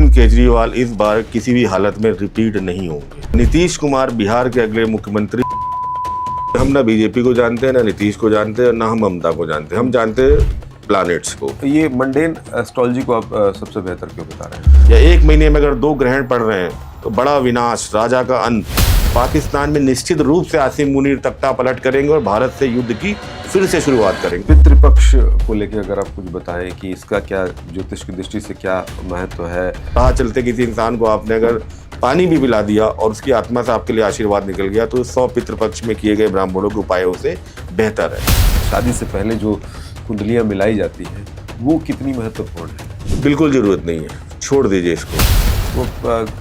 अरविंद केजरीवाल इस बार किसी भी हालत में रिपीट नहीं होंगे। नीतीश कुमार बिहार के अगले मुख्यमंत्री। हम ना बीजेपी को जानते हैं, ना नीतीश को जानते हैं, ना हम ममता को जानते हैं। हम जानते हैं प्लैनेट्स को। ये मंडेन एस्ट्रोलॉजी को आप सबसे बेहतर क्यों बता रहे हैं? या एक महीने में अगर 2 ग्रहण पड़ रहे हैं तो बड़ा विनाश, राजा का अंत। पाकिस्तान में निश्चित रूप से आसिम मुनीर तख्ता पलट करेंगे और भारत से युद्ध की फिर से शुरुआत करेंगे। पितृपक्ष को लेकर अगर आप कुछ बताएं कि इसका क्या ज्योतिष की दृष्टि से क्या महत्व है? राह चलते किसी इंसान को आपने अगर पानी भी पिला दिया और उसकी आत्मा से आपके लिए आशीर्वाद निकल गया तो 100 पितृपक्ष में किए गए ब्राह्मणों के उपायों से बेहतर है। शादी से पहले जो कुंडलियां मिलाई जाती हैं वो कितनी महत्वपूर्ण है? बिल्कुल जरूरत नहीं है, छोड़ दीजिए इसको। वो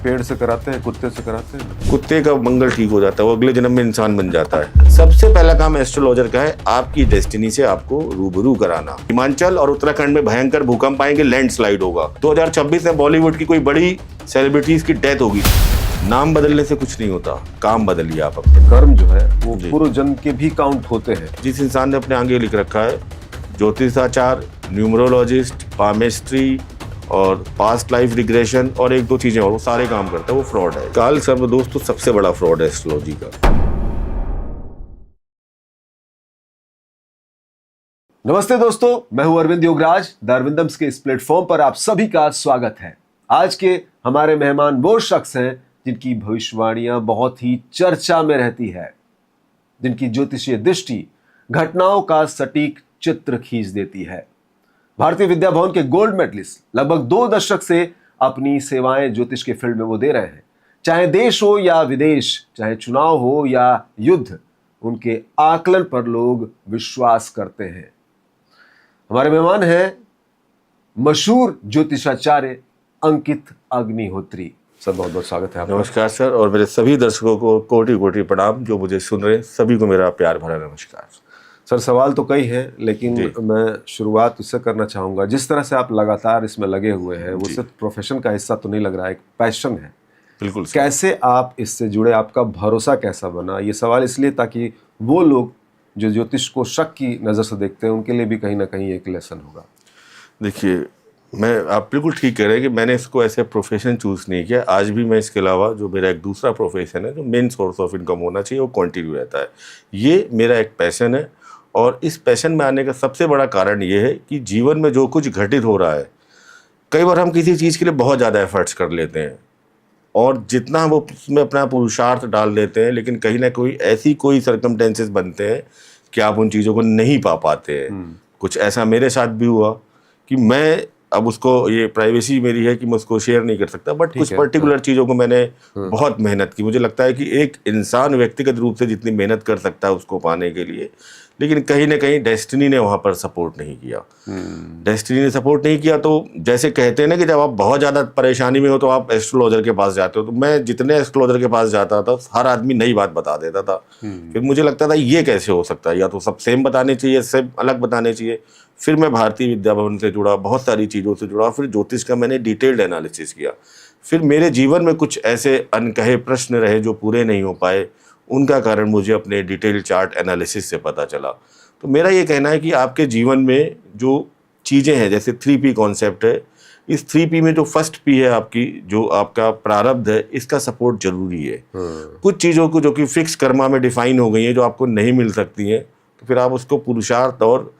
पेड़ से कराते हैं, कुत्ते से कराते हैं? कुत्ते का मंगल ठीक हो जाता है, वो अगले जन्म में इंसान बन जाता है। सबसे पहला काम एस्ट्रोलॉजर का है आपकी डेस्टिनी से आपको रूबरू कराना। हिमाचल और उत्तराखंड में भयंकर भूकंप आएंगे, लैंडस्लाइड होगा। 2026 में बॉलीवुड की कोई बड़ी सेलिब्रिटीज की डेथ होगी। नाम बदलने से कुछ नहीं होता, काम बदलिए आप अपने। कर्म जो है वो पूर्व जन्म के भी काउंट होते हैं। जिस इंसान ने अपने आगे लिख रखा है ज्योतिषाचार, न्यूमरोलॉजिस्ट, पामेस्ट्री और पास्ट लाइफ रिग्रेशन और 1-2 चीजें और, वो सारे काम करता है, वो फ्रॉड है। काल सर्वदोष तो सबसे बड़ा फ्रॉड है एस्ट्रोलॉजी का। नमस्ते दोस्तों, मैं हूं अरविंद योगराज। द अरविंदम्स के इस प्लेटफॉर्म पर आप सभी का स्वागत है। आज के हमारे मेहमान वो शख्स हैं जिनकी भविष्यवाणियां बहुत ही चर्चा में रहती है, जिनकी ज्योतिषीय दृष्टि घटनाओं का सटीक चित्र खींच देती है। भारतीय विद्या भवन के गोल्ड मेडलिस्ट लगभग 2 दशक से अपनी सेवाएं ज्योतिष के फील्ड में वो दे रहे हैं। चाहे देश हो या विदेश, चाहे चुनाव हो या युद्ध, उनके आकलन पर लोग विश्वास करते हैं। हमारे मेहमान हैं मशहूर ज्योतिषाचार्य अंकित अग्निहोत्री। सर बहुत बहुत स्वागत है आपका। नमस्कार सर, और मेरे सभी दर्शकों को कोटि कोटि प्रणाम जो मुझे सुन रहे हैं, सभी को मेरा प्यार भरा नमस्कार। सर सवाल तो कई हैं, लेकिन मैं शुरुआत उससे करना चाहूँगा, जिस तरह से आप लगातार इसमें लगे हुए हैं वो सिर्फ प्रोफेशन का हिस्सा तो नहीं लग रहा है, एक पैशन है। बिल्कुल। कैसे आप इससे जुड़े, आपका भरोसा कैसा बना? ये सवाल इसलिए ताकि वो लोग जो ज्योतिष को शक की नज़र से देखते हैं उनके लिए भी कहीं ना कहीं एक लेसन होगा। देखिए, आप बिल्कुल ठीक कह रहे हैं कि मैंने इसको ऐसे प्रोफेशन चूज़ नहीं किया। आज भी मैं इसके अलावा जो मेरा एक दूसरा प्रोफेशन है, जो मेन सोर्स ऑफ इनकम होना चाहिए, वो कंटिन्यू रहता है। ये मेरा एक पैशन है और इस पैशन में आने का सबसे बड़ा कारण ये है कि जीवन में जो कुछ घटित हो रहा है, कई बार हम किसी चीज़ के लिए बहुत ज़्यादा एफर्ट्स कर लेते हैं और जितना हम उसमें अपना पुरुषार्थ डाल देते हैं, लेकिन कहीं ना कोई कोई सर्कमटेंसेस बनते हैं कि आप उन चीज़ों को नहीं पा पाते हैं। कुछ ऐसा मेरे साथ भी हुआ कि मैं अब उसको, ये प्राइवेसी मेरी है कि मैं उसको शेयर नहीं कर सकता, बट कुछ पर्टिकुलर चीज़ों को मैंने बहुत मेहनत की। मुझे लगता है कि एक इंसान व्यक्तिगत रूप से जितनी मेहनत कर सकता है उसको पाने के लिए, लेकिन कहीं ना कहीं डेस्टिनी ने वहाँ पर सपोर्ट नहीं किया। डेस्टिनी ने सपोर्ट नहीं किया तो जैसे कहते हैं ना कि जब आप बहुत ज़्यादा परेशानी में हो तो आप एस्ट्रोलॉजर के पास जाते हो। तो मैं जितने एस्ट्रोलॉजर के पास जाता था हर आदमी नई बात बता देता था। फिर मुझे लगता था ये कैसे हो सकता है, या तो सब सेम बताने चाहिए, सब अलग बताने चाहिए। फिर मैं भारतीय विद्या भवन से जुड़ा, बहुत सारी चीज़ों से जुड़ा, फिर ज्योतिष का मैंने डिटेल्ड एनालिसिस किया। फिर मेरे जीवन में कुछ ऐसे अनकहे प्रश्न रहे जो पूरे नहीं हो पाए, उनका कारण मुझे अपने डिटेल चार्ट एनालिसिस से पता चला। तो मेरा ये कहना है कि आपके जीवन में जो चीज़ें हैं, जैसे 3P कॉन्सेप्ट है, इस 3P में जो फर्स्ट P है आपकी, जो आपका प्रारब्ध है, इसका सपोर्ट जरूरी है। कुछ चीज़ों को जो कि फिक्स कर्मा में डिफाइन हो गई हैं, जो आपको नहीं मिल सकती हैं, तो फिर आप उसको पुरुषार्थ और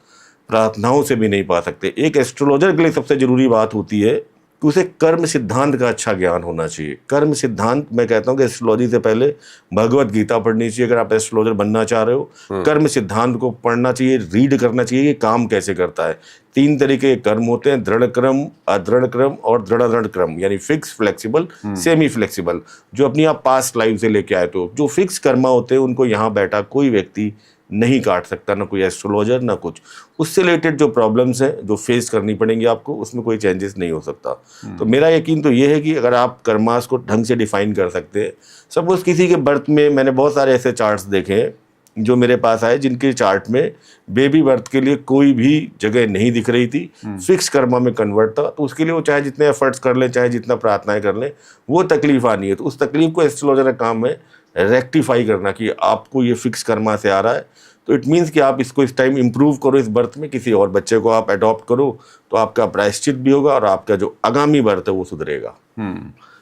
प्रार्थनाओं से भी नहीं पा सकते। एक एस्ट्रोलॉजर के लिए सबसे ज़रूरी बात होती है कि उसे कर्म सिद्धांत का अच्छा ज्ञान होना चाहिए। कर्म सिद्धांत, मैं कहता हूँ कि एस्ट्रोलॉजी से पहले भगवत गीता पढ़नी चाहिए। अगर आप एस्ट्रोलॉजर बनना चाह रहे हो, कर्म सिद्धांत को पढ़ना चाहिए, रीड करना चाहिए कि काम कैसे करता है। 3 तरीके के कर्म होते हैं, दृढ़ क्रम, अदृढ़ क्रम और दृढ़ क्रम, यानी फिक्स, फ्लेक्सिबल, सेमी फ्लेक्सिबल, जो अपनी आप पास्ट लाइफ से लेके आए। तो जो फिक्स कर्मा होते हैं उनको यहाँ बैठा कोई व्यक्ति नहीं काट सकता, ना कोई एस्ट्रोलॉजर, ना कुछ। उससे रिलेटेड जो प्रॉब्लम्स हैं जो फेस करनी पड़ेंगी आपको, उसमें कोई चेंजेस नहीं हो सकता। तो मेरा यकीन तो ये है कि अगर आप कर्मास को ढंग से डिफाइन कर सकते हैं, सपोज किसी के बर्थ में, मैंने बहुत सारे ऐसे चार्ट्स देखे हैं जो मेरे पास आए जिनके चार्ट में बेबी बर्थ के लिए कोई भी जगह नहीं दिख रही थी, फिक्स कर्मा में कन्वर्ट था। तो उसके लिए वो चाहे जितने एफर्ट्स कर लें, चाहे जितना प्रार्थनाएं कर लें, वो तकलीफ आनी है। तो उस तकलीफ को एस्ट्रोलॉजर का काम है रेक्टिफाई करना कि आपको ये फिक्स कर्मा से आ रहा है, तो इट मीन्स कि आप इसको इस टाइम इम्प्रूव करो, इस बर्थ में किसी और बच्चे को आप अडॉप्ट करो, तो आपका प्रायश्चित भी होगा और आपका जो आगामी बर्थ है वो सुधरेगा।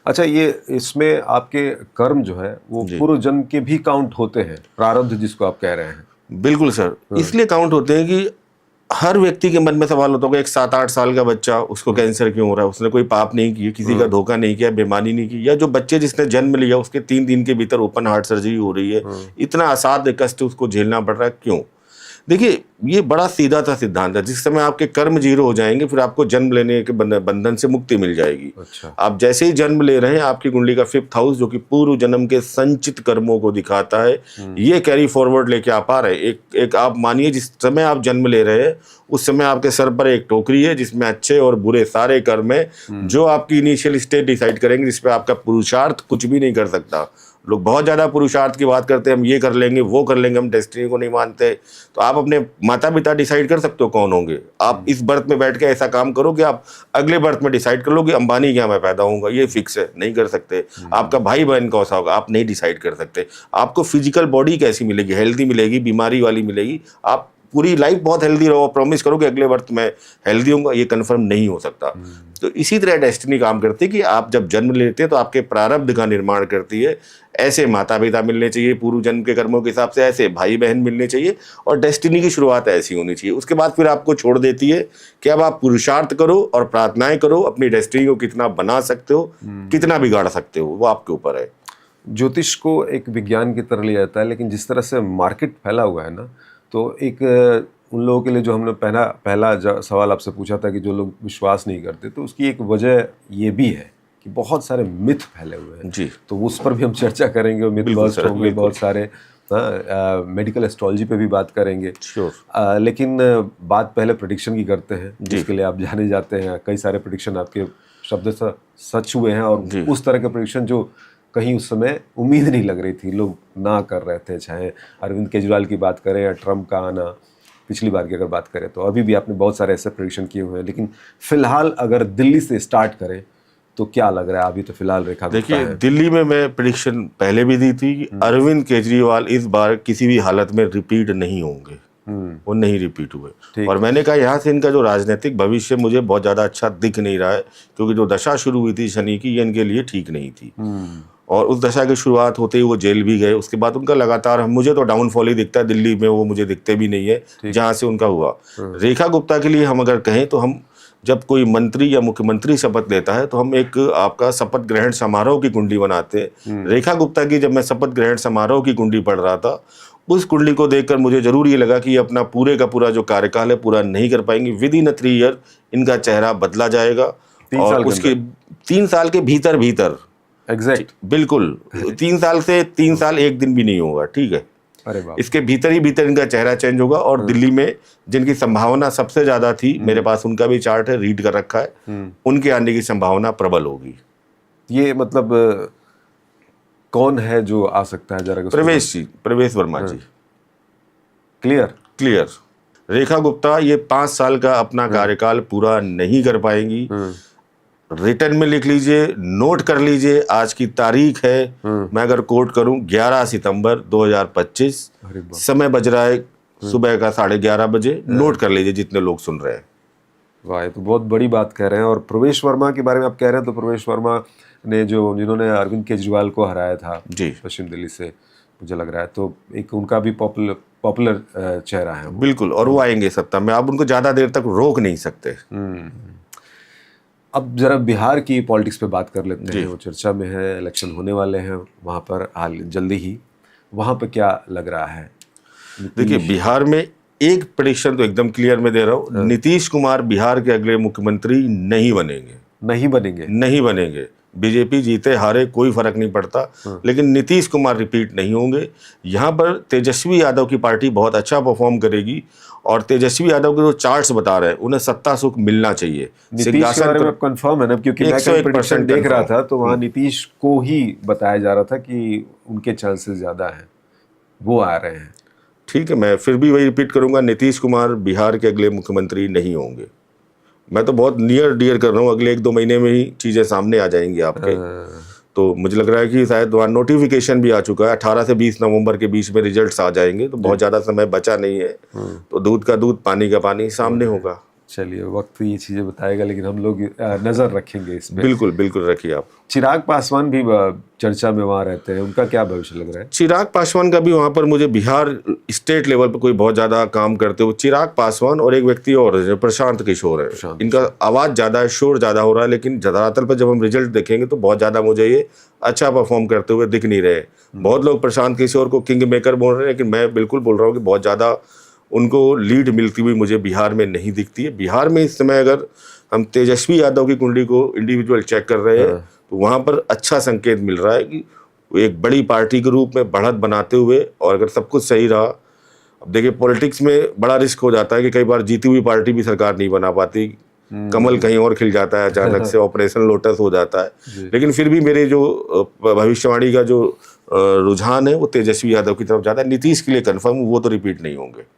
अच्छा, ये इसमें आपके कर्म जो है वो पूर्व जन्म के भी काउंट होते हैं, प्रारब्ध जिसको आप कह रहे हैं? बिल्कुल सर, इसलिए काउंट होते हैं कि हर व्यक्ति के मन में सवाल होता होगा, एक 7-8 साल का बच्चा, उसको कैंसर क्यों हो रहा है? उसने कोई पाप नहीं किया, किसी का धोखा नहीं किया, बेईमानी नहीं की, या जो बच्चे जिसने जन्म लिया उसके 3 दिन के भीतर ओपन हार्ट सर्जरी हो रही है, इतना असाध्य कष्ट उसको झेलना पड़ रहा है, क्यों? देखिए, ये बड़ा सीधा सा सिद्धांत है। जिस समय आपके कर्म जीरो हो जाएंगे, फिर आपको जन्म लेने के बंधन से मुक्ति मिल जाएगी। अच्छा। आप जैसे ही जन्म ले रहे हैं, आपकी कुंडली का 5th हाउस, जो कि पूर्व जन्म के संचित कर्मों को दिखाता है, ये कैरी फॉरवर्ड लेके आप आ रहे हैं। एक आप मानिए, जिस समय आप जन्म ले रहे हैं उस समय आपके सर पर एक टोकरी है जिसमें अच्छे और बुरे सारे कर्म है, जो आपकी इनिशियल स्टेट डिसाइड करेंगे, जिसपे आपका पुरुषार्थ कुछ भी नहीं कर सकता। लोग बहुत ज़्यादा पुरुषार्थ की बात करते हैं, हम ये कर लेंगे, वो कर लेंगे, हम डेस्टिनी को नहीं मानते। तो आप अपने माता पिता डिसाइड कर सकते हो कौन होंगे। आप इस बर्थ में बैठ के ऐसा काम करो कि आप अगले बर्थ में डिसाइड कर लो कि अंबानी क्या मैं पैदा होऊंगा, ये फिक्स है, नहीं कर सकते। आपका भाई बहन कौन सा होगा, आप नहीं डिसाइड कर सकते। आपको फिजिकल बॉडी कैसी मिलेगी, हेल्दी मिलेगी, बीमारी वाली मिलेगी, आप पूरी लाइफ बहुत हेल्दी रहो, प्रॉमिस करो कि अगले बर्थ में हेल्दी होऊंगा, ये कंफर्म नहीं हो सकता। तो इसी तरह डेस्टिनी काम करती है कि आप जब जन्म लेते हैं तो आपके प्रारब्ध का निर्माण करती है। ऐसे माता पिता मिलने चाहिए पूर्व जन्म के कर्मों के हिसाब से, ऐसे भाई बहन मिलने चाहिए, और डेस्टिनी की शुरुआत ऐसी होनी चाहिए। उसके बाद फिर आपको छोड़ देती है कि अब आप पुरुषार्थ करो और प्रार्थनाएं करो, अपनी डेस्टिनी को कितना बना सकते हो, कितना बिगाड़ सकते हो, वो आपके ऊपर है। ज्योतिष को एक विज्ञान की तरह लिया जाता है, लेकिन जिस तरह से मार्केट फैला हुआ है ना, तो एक उन लोगों के लिए जो हमने पहला सवाल आपसे पूछा था कि जो लोग विश्वास नहीं करते, तो उसकी एक वजह ये भी है कि बहुत सारे मिथ फैले हुए हैं जी, तो उस पर भी हम चर्चा करेंगे। और मिथ बस्ट होंगे बहुत सारे, मेडिकल एस्ट्रोलॉजी पे भी बात करेंगे। श्योर। लेकिन बात पहले प्रेडिक्शन की करते हैं, जिसके लिए आप जाने जाते हैं। कई सारे प्रेडिक्शन आपके शब्द से सच हुए हैं, और उस तरह के प्रेडिक्शन जो कहीं उस समय उम्मीद नहीं लग रही थी, लोग ना कर रहे थे। चाहे अरविंद केजरीवाल की बात करें या ट्रम्प का आना, पिछली बार की अगर बात करें तो अभी भी आपने बहुत सारे ऐसे प्रेडिक्शन किए हुए हैं। लेकिन फिलहाल अगर दिल्ली से स्टार्ट करें तो क्या लग रहा है अभी? तो फिलहाल रेखा गुप्ता देखिए, दिल्ली में मैं प्रेडिक्शन पहले भी दी थी कि अरविंद केजरीवाल इस बार किसी भी हालत में रिपीट नहीं होंगे, वो नहीं रिपीट हुए। और मैंने कहा यहाँ से इनका जो राजनीतिक भविष्य मुझे बहुत ज़्यादा अच्छा दिख नहीं रहा है, क्योंकि जो दशा शुरू हुई थी शनि की, ये इनके लिए ठीक नहीं थी। और उस दशा की शुरुआत होते ही वो जेल भी गए। उसके बाद उनका लगातार, मुझे तो डाउनफॉल ही दिखता है दिल्ली में, वो मुझे दिखते भी नहीं है जहाँ से उनका हुआ। रेखा गुप्ता के लिए हम अगर कहें तो हम जब कोई मंत्री या मुख्यमंत्री शपथ लेता है तो हम एक आपका शपथ ग्रहण समारोह की कुंडली बनाते हैं। रेखा गुप्ता की जब मैं शपथ ग्रहण समारोह की कुंडली पढ़ रहा था, उस कुंडली को देखकर मुझे जरूर ये लगा कि ये अपना पूरे का पूरा जो कार्यकाल है पूरा नहीं कर पाएंगे। विद इन 3 ईयर इनका चेहरा बदला जाएगा, और उसके 3 साल के भीतर भीतर एग्जैक्ट, बिल्कुल 3 साल से 3 साल 1 दिन भी नहीं होगा, ठीक है। अरे बाप, इसके भीतर ही भीतर इनका चेहरा चेंज होगा। और दिल्ली में जिनकी संभावना सबसे ज्यादा थी, मेरे पास उनका भी चार्ट है, रीड कर रखा है, उनके आने की संभावना प्रबल होगी। ये मतलब कौन है जो आ सकता है जरा? प्रवेश वर्मा जी। क्लियर। रेखा गुप्ता ये 5 साल का अपना कार्यकाल पूरा नहीं कर पाएंगी। रिटर्न में लिख लीजिए, नोट कर लीजिए, आज की तारीख है, मैं अगर कोट करूं 11 सितंबर 2025, समय बज रहा है सुबह का 11:30 बजे। नोट कर लीजिए जितने लोग सुन रहे हैं। वाह, ये तो बहुत बड़ी बात कह रहे हैं। और प्रवेश वर्मा के बारे में आप कह रहे हैं, तो प्रवेश वर्मा ने जिन्होंने अरविंद केजरीवाल को हराया था जी पश्चिम दिल्ली से, मुझे लग रहा है, तो एक उनका भी पॉपुलर चेहरा है। बिल्कुल, और वो आएंगे सत्ता में, आप उनको ज्यादा देर तक रोक नहीं सकते। अब जरा बिहार की पॉलिटिक्स पे बात कर लेते हैं। वो चर्चा में है, इलेक्शन होने वाले हैं वहाँ पर हाल जल्दी ही। वहाँ पे क्या लग रहा है? देखिए, बिहार में एक प्रेडिक्शन तो एकदम क्लियर मैं दे रहा हूँ, नीतीश कुमार बिहार के अगले मुख्यमंत्री नहीं बनेंगे। बीजेपी जीते हारे कोई फर्क नहीं पड़ता, लेकिन नीतीश कुमार रिपीट नहीं होंगे। यहाँ पर तेजस्वी यादव की पार्टी बहुत अच्छा परफॉर्म करेगी, और तेजस्वी यादव के जो चार्ट्स बता रहे हैं उन्हें सत्ता सुख मिलना चाहिए। नीतीश के बारे में कंफर्म है ना? क्योंकि मैं कई प्रेडिक्शन देख रहा था तो वहाँ नीतीश को ही बताया जा रहा था कि उनके चांसेस ज्यादा हैं, वो आ रहे हैं। ठीक है, मैं फिर भी वही रिपीट करूंगा, नीतीश कुमार बिहार के अगले मुख्यमंत्री नहीं होंगे। मैं तो बहुत नियर डियर कर रहा हूँ, अगले 1-2 महीने में ही चीजें सामने आ जाएंगी आपके। तो मुझे लग रहा है कि शायद वहाँ नोटिफिकेशन भी आ चुका है, 18 से 20 नवंबर के बीच में रिजल्ट्स आ जाएंगे, तो बहुत ज़्यादा समय बचा नहीं है। तो दूध का दूध पानी का पानी सामने होगा। चलिए, वक्त ये चीज़ें बताएगा, लेकिन हम लोग नज़र रखेंगे इस पे। बिल्कुल बिल्कुल रखिए आप। चिराग पासवान भी चर्चा में वहाँ रहते हैं, उनका क्या भविष्य लग रहा है? चिराग पासवान का भी वहाँ पर मुझे बिहार स्टेट लेवल पर कोई बहुत ज़्यादा काम करते हुए, चिराग पासवान और एक व्यक्ति और है प्रशांत किशोर है, इनका आवाज़ ज़्यादा है, शोर ज़्यादा हो रहा है, लेकिन धरातल पर जब हम रिजल्ट देखेंगे तो बहुत ज़्यादा मुझे ये अच्छा परफॉर्म करते हुए दिख नहीं रहे। बहुत लोग प्रशांत किशोर को किंग मेकर बोल रहे हैं, लेकिन मैं बिल्कुल बोल रहा हूँ कि बहुत ज़्यादा उनको लीड मिलती हुई मुझे बिहार में नहीं दिखती है। बिहार में इस समय अगर हम तेजस्वी यादव की कुंडली को इंडिविजुअल चेक कर रहे हैं तो वहाँ पर अच्छा संकेत मिल रहा है कि वो एक बड़ी पार्टी के रूप में बढ़त बनाते हुए, और अगर सब कुछ सही रहा, अब देखिए पॉलिटिक्स में बड़ा रिस्क हो जाता है कि कई बार जीती हुई पार्टी भी सरकार नहीं बना पाती, कमल कहीं और खिल जाता है अचानक से, ऑपरेशन लोटस हो जाता है। लेकिन फिर भी मेरे जो भविष्यवाणी का जो रुझान है वो तेजस्वी यादव की तरफ जाता है। नीतीश के लिए कन्फर्म वो तो रिपीट नहीं होंगे।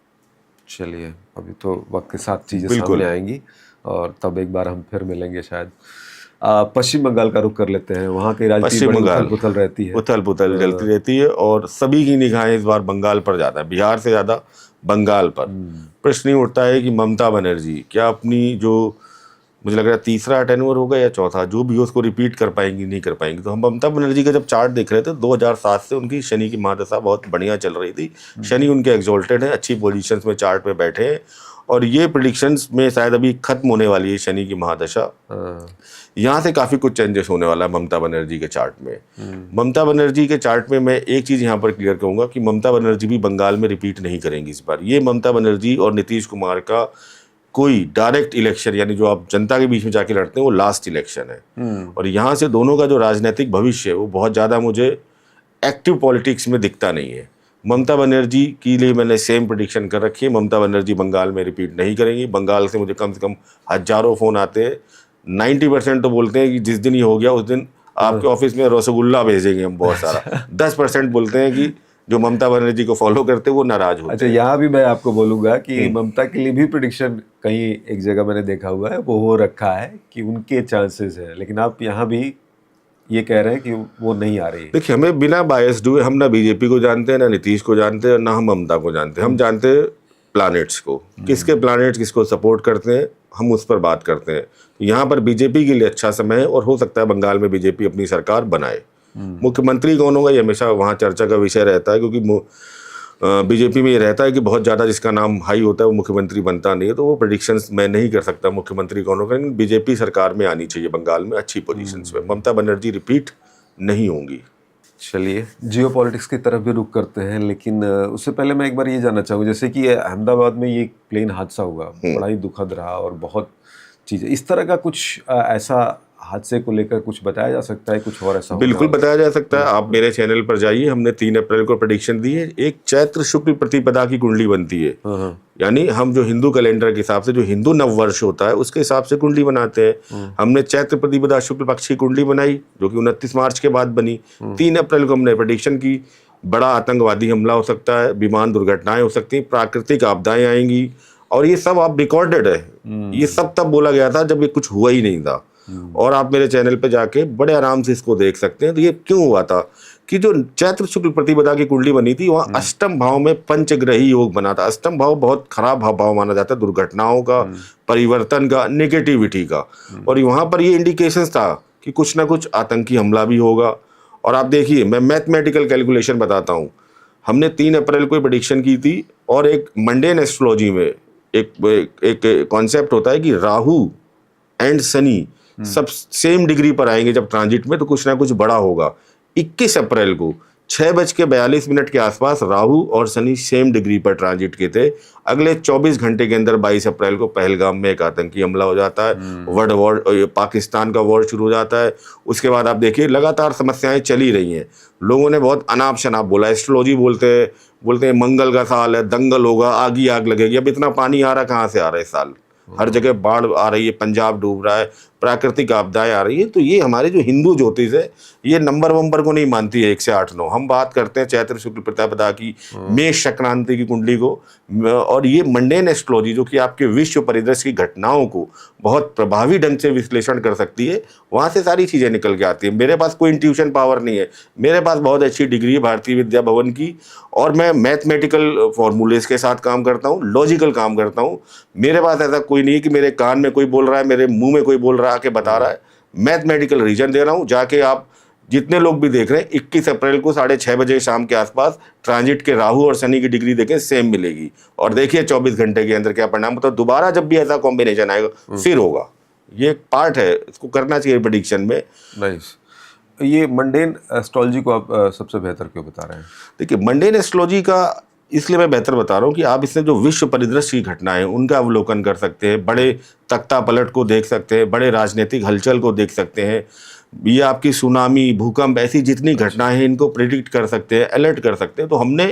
चलिए, अभी तो वक्त के साथ चीज़ें सामने आएंगी और तब एक बार हम फिर मिलेंगे शायद। पश्चिम बंगाल का रुख कर लेते हैं, वहाँ की राजनीति बड़ी उथल-पुथल रहती है, उथल-पुथल चलती रहती है और सभी की निगाहें इस बार बंगाल पर ज़्यादा है, बिहार से ज़्यादा बंगाल पर। प्रश्न ये उठता है कि ममता बनर्जी क्या अपनी जो मुझे लग रहा है तीसरा टेन्योर होगा या चौथा, जो भी हो उसको रिपीट कर पाएंगी नहीं कर पाएंगी। तो हम ममता बनर्जी का जब चार्ट देख रहे थे 2007 से उनकी शनि की महादशा बहुत बढ़िया चल रही थी, शनि उनके एक्सॉल्टेड है, अच्छी पोजीशंस में चार्ट पे बैठे हैं और ये प्रेडिक्शंस में शायद अभी खत्म होने वाली है शनि की महादशा। यहाँ से काफ़ी कुछ चेंजेस होने वाला है ममता बनर्जी के चार्ट में। ममता बनर्जी के चार्ट में मैं एक चीज़ यहाँ पर क्लियर कहूँगा कि ममता बनर्जी भी बंगाल में रिपीट नहीं करेंगी इस बार। ये ममता बनर्जी और नीतीश कुमार का कोई डायरेक्ट इलेक्शन, यानी जो आप जनता के बीच में जाके लड़ते हैं, वो लास्ट इलेक्शन है। और यहाँ से दोनों का जो राजनीतिक भविष्य है वो बहुत ज़्यादा मुझे एक्टिव पॉलिटिक्स में दिखता नहीं है। ममता बनर्जी के लिए मैंने सेम प्रेडिक्शन कर रखी है, ममता बनर्जी बंगाल में रिपीट नहीं करेंगी। बंगाल से मुझे कम से कम हज़ारों फ़ोन आते हैं, 90% तो बोलते हैं कि जिस दिन ये हो गया उस दिन आपके ऑफिस में रसगुल्ला भेजेंगे हम बहुत सारा। 10% बोलते हैं कि जो ममता बनर्जी को फॉलो करते वो नाराज होते। अच्छा, यहाँ भी मैं आपको बोलूँगा कि ममता के लिए भी प्रेडिक्शन कहीं एक जगह मैंने देखा हुआ है, वो हो रखा है कि उनके चांसेस है, लेकिन आप यहाँ भी ये कह रहे हैं कि वो नहीं आ रही है। देखिए, हमें बिना बायस्ड हुए, हम ना बीजेपी को जानते हैं, ना नीतीश को जानते हैं, ना हम ममता को जानते हैं। हम जानते हैं प्लैनेट्स को, किसके प्लैनेट्स किसको सपोर्ट करते हैं, हम उस पर बात करते हैं। यहाँ पर बीजेपी के लिए अच्छा समय है और हो सकता है बंगाल में बीजेपी अपनी सरकार बनाए। मुख्यमंत्री कौन होगा ये हमेशा वहाँ चर्चा का विषय रहता है, क्योंकि बीजेपी में ये रहता है कि बहुत ज़्यादा जिसका नाम हाई होता है वो मुख्यमंत्री बनता नहीं है। तो वो प्रेडिक्शंस मैं नहीं कर सकता मुख्यमंत्री कौन होगा, लेकिन बीजेपी सरकार में आनी चाहिए बंगाल में अच्छी पोजीशंस में। ममता बनर्जी रिपीट नहीं होंगी। चलिए, जियो पॉलिटिक्स की तरफ भी रुक करते हैं, लेकिन उससे पहले मैं एक बार ये जानना चाहूँगा, जैसे कि अहमदाबाद में ये प्लेन हादसा हुआ, बड़ा ही दुखद रहा और बहुत चीज़ें, इस तरह का कुछ ऐसा हादसे को लेकर कुछ बताया जा सकता है, कुछ और ऐसा? बिल्कुल बताया जा सकता है। आप मेरे चैनल पर जाइए, हमने 3 अप्रैल को प्रेडिक्शन दी है। एक चैत्र शुक्ल प्रतिपदा की कुंडली बनती है, यानी हम जो हिंदू कैलेंडर के हिसाब से जो हिंदू नववर्ष होता है उसके हिसाब से कुंडली बनाते हैं। हमने चैत्र प्रतिपदा शुक्ल पक्ष की कुंडली बनाई जो कि 29 मार्च के बाद बनी। 3 अप्रैल को हमने प्रेडिक्शन की, बड़ा आतंकवादी हमला हो सकता है, विमान दुर्घटनाएं हो सकती हैं, प्राकृतिक आपदाएं आएंगी, और ये सब आप रिकॉर्डेड है। ये सब तब बोला गया था जब ये कुछ हुआ ही नहीं था, और आप मेरे चैनल पे जाके बड़े आराम से इसको देख सकते हैं। तो ये क्यों हुआ था कि जो चैत्र शुक्ल प्रतिपदा की कुंडली बनी थी वहाँ अष्टम भाव में पंचग्रही योग बना था। अष्टम भाव बहुत खराब भाव माना जाता है, दुर्घटनाओं का, परिवर्तन का, नेगेटिविटी का, और वहाँ पर ये इंडिकेशंस था कि कुछ ना कुछ आतंकी हमला भी होगा। और आप देखिए, मैं मैथमेटिकल कैलकुलेशन बताता हूँ। हमने 3 अप्रैल को प्रेडिक्शन की थी, और एक मंडेन एस्ट्रोलॉजी में एक कॉन्सेप्ट होता है कि राहु एंड शनि सब सेम डिग्री पर आएंगे जब ट्रांजिट में, तो कुछ ना कुछ बड़ा होगा। 21 अप्रैल को 6:42 के आसपास राहु और शनि सेम डिग्री पर ट्रांजिट के थे। अगले 24 घंटे के अंदर 22 अप्रैल को पहलगाम में एक आतंकी हमला हो जाता है, वर्ल्ड वॉर, पाकिस्तान का वॉर शुरू हो जाता है। उसके बाद आप देखिए लगातार समस्याएं चली रही हैं। लोगों ने बहुत अनाप शनाप बोला, एस्ट्रोलॉजी बोलते हैं मंगल का साल है, दंगल होगा, आग ही आग लगेगी। अब इतना पानी आ रहा कहाँ से आ रहा है इस साल? हर जगह बाढ़ आ रही है, पंजाब डूब रहा है, प्राकृतिक आपदाएं आ रही है, तो ये हमारे जो हिंदू ज्योतिष है ये नंबर वंबर को नहीं मानती है 1 से 8 9। हम बात करते हैं चैत्र शुक्ल प्रतिपदा की, मेष संक्रांति की कुंडली को, और ये मंडेन एस्ट्रोलॉजी जो कि आपके विश्व परिदृश्य की घटनाओं को बहुत प्रभावी ढंग से विश्लेषण कर सकती है, वहाँ से सारी चीज़ें निकल के आती है। मेरे पास कोई इंट्यूशन पावर नहीं है, मेरे पास बहुत अच्छी डिग्री है भारतीय विद्या भवन की, और मैं मैथमेटिकल फॉर्मूलेस के साथ काम करता हूँ, लॉजिकल काम करता हूँ। मेरे पास ऐसा कोई नहीं है कि मेरे कान में कोई बोल रहा है, मेरे मुंह में कोई बोल रहा है, के बता रहा है। मैथमेटिकल रीजन दे रहा हूँ। जाके आप जितने लोग भी देख रहे हैं 21 अप्रैल को 6:30 बजे शाम के आसपास ट्रांजिट के राहु और शनि की डिग्री देखें, सेम मिलेगी, और देखिए 24 घंटे के अंदर क्या परिणाम होता है। दोबारा जब भी ऐसा कॉम्बिनेशन आएगा फिर होगा। ये एक पार्ट है, इसको करना चाहिए प्रेडिक्शन में। नाइस। ये मंडेन एस्ट्रोलॉजी को आप सबसे बेहतर क्यों बता रहे हैं? देखिए, मंडेन एस्ट्रोलॉजी का इसलिए मैं बेहतर बता रहा हूँ कि आप इसमें जो विश्व परिदृश्य की घटनाएं उनका अवलोकन कर सकते हैं, बड़े तख्ता पलट को देख सकते हैं, बड़े राजनीतिक हलचल को देख सकते हैं, ये आपकी सुनामी, भूकंप, ऐसी जितनी घटनाएं हैं इनको प्रिडिक्ट कर सकते हैं, अलर्ट कर सकते हैं। तो हमने,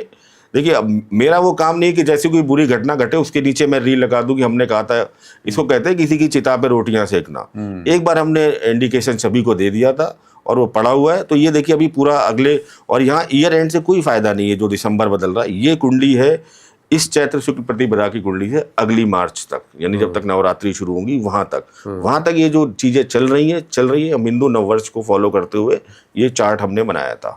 देखिए, अब मेरा वो काम नहीं कि जैसे कोई बुरी घटना घटे उसके नीचे मैं रील लगा दूं कि हमने कहा था। इसको कहते हैं किसी की चिता पे रोटियां सेकना। एक बार हमने इंडिकेशन सभी को दे दिया था और वो पड़ा हुआ है। तो ये देखिए अभी पूरा अगले, और यहाँ ईयर एंड से कोई फायदा नहीं है जो दिसंबर बदल रहा है। ये कुंडली है इस चैत्र शुक्ल प्रतिपदा की कुंडली है अगली मार्च तक, यानी जब तक नवरात्रि शुरू होंगी वहां तक ये जो चीजें चल रही है। हम हिंदू नववर्ष को फॉलो करते हुए ये चार्ट हमने बनाया था।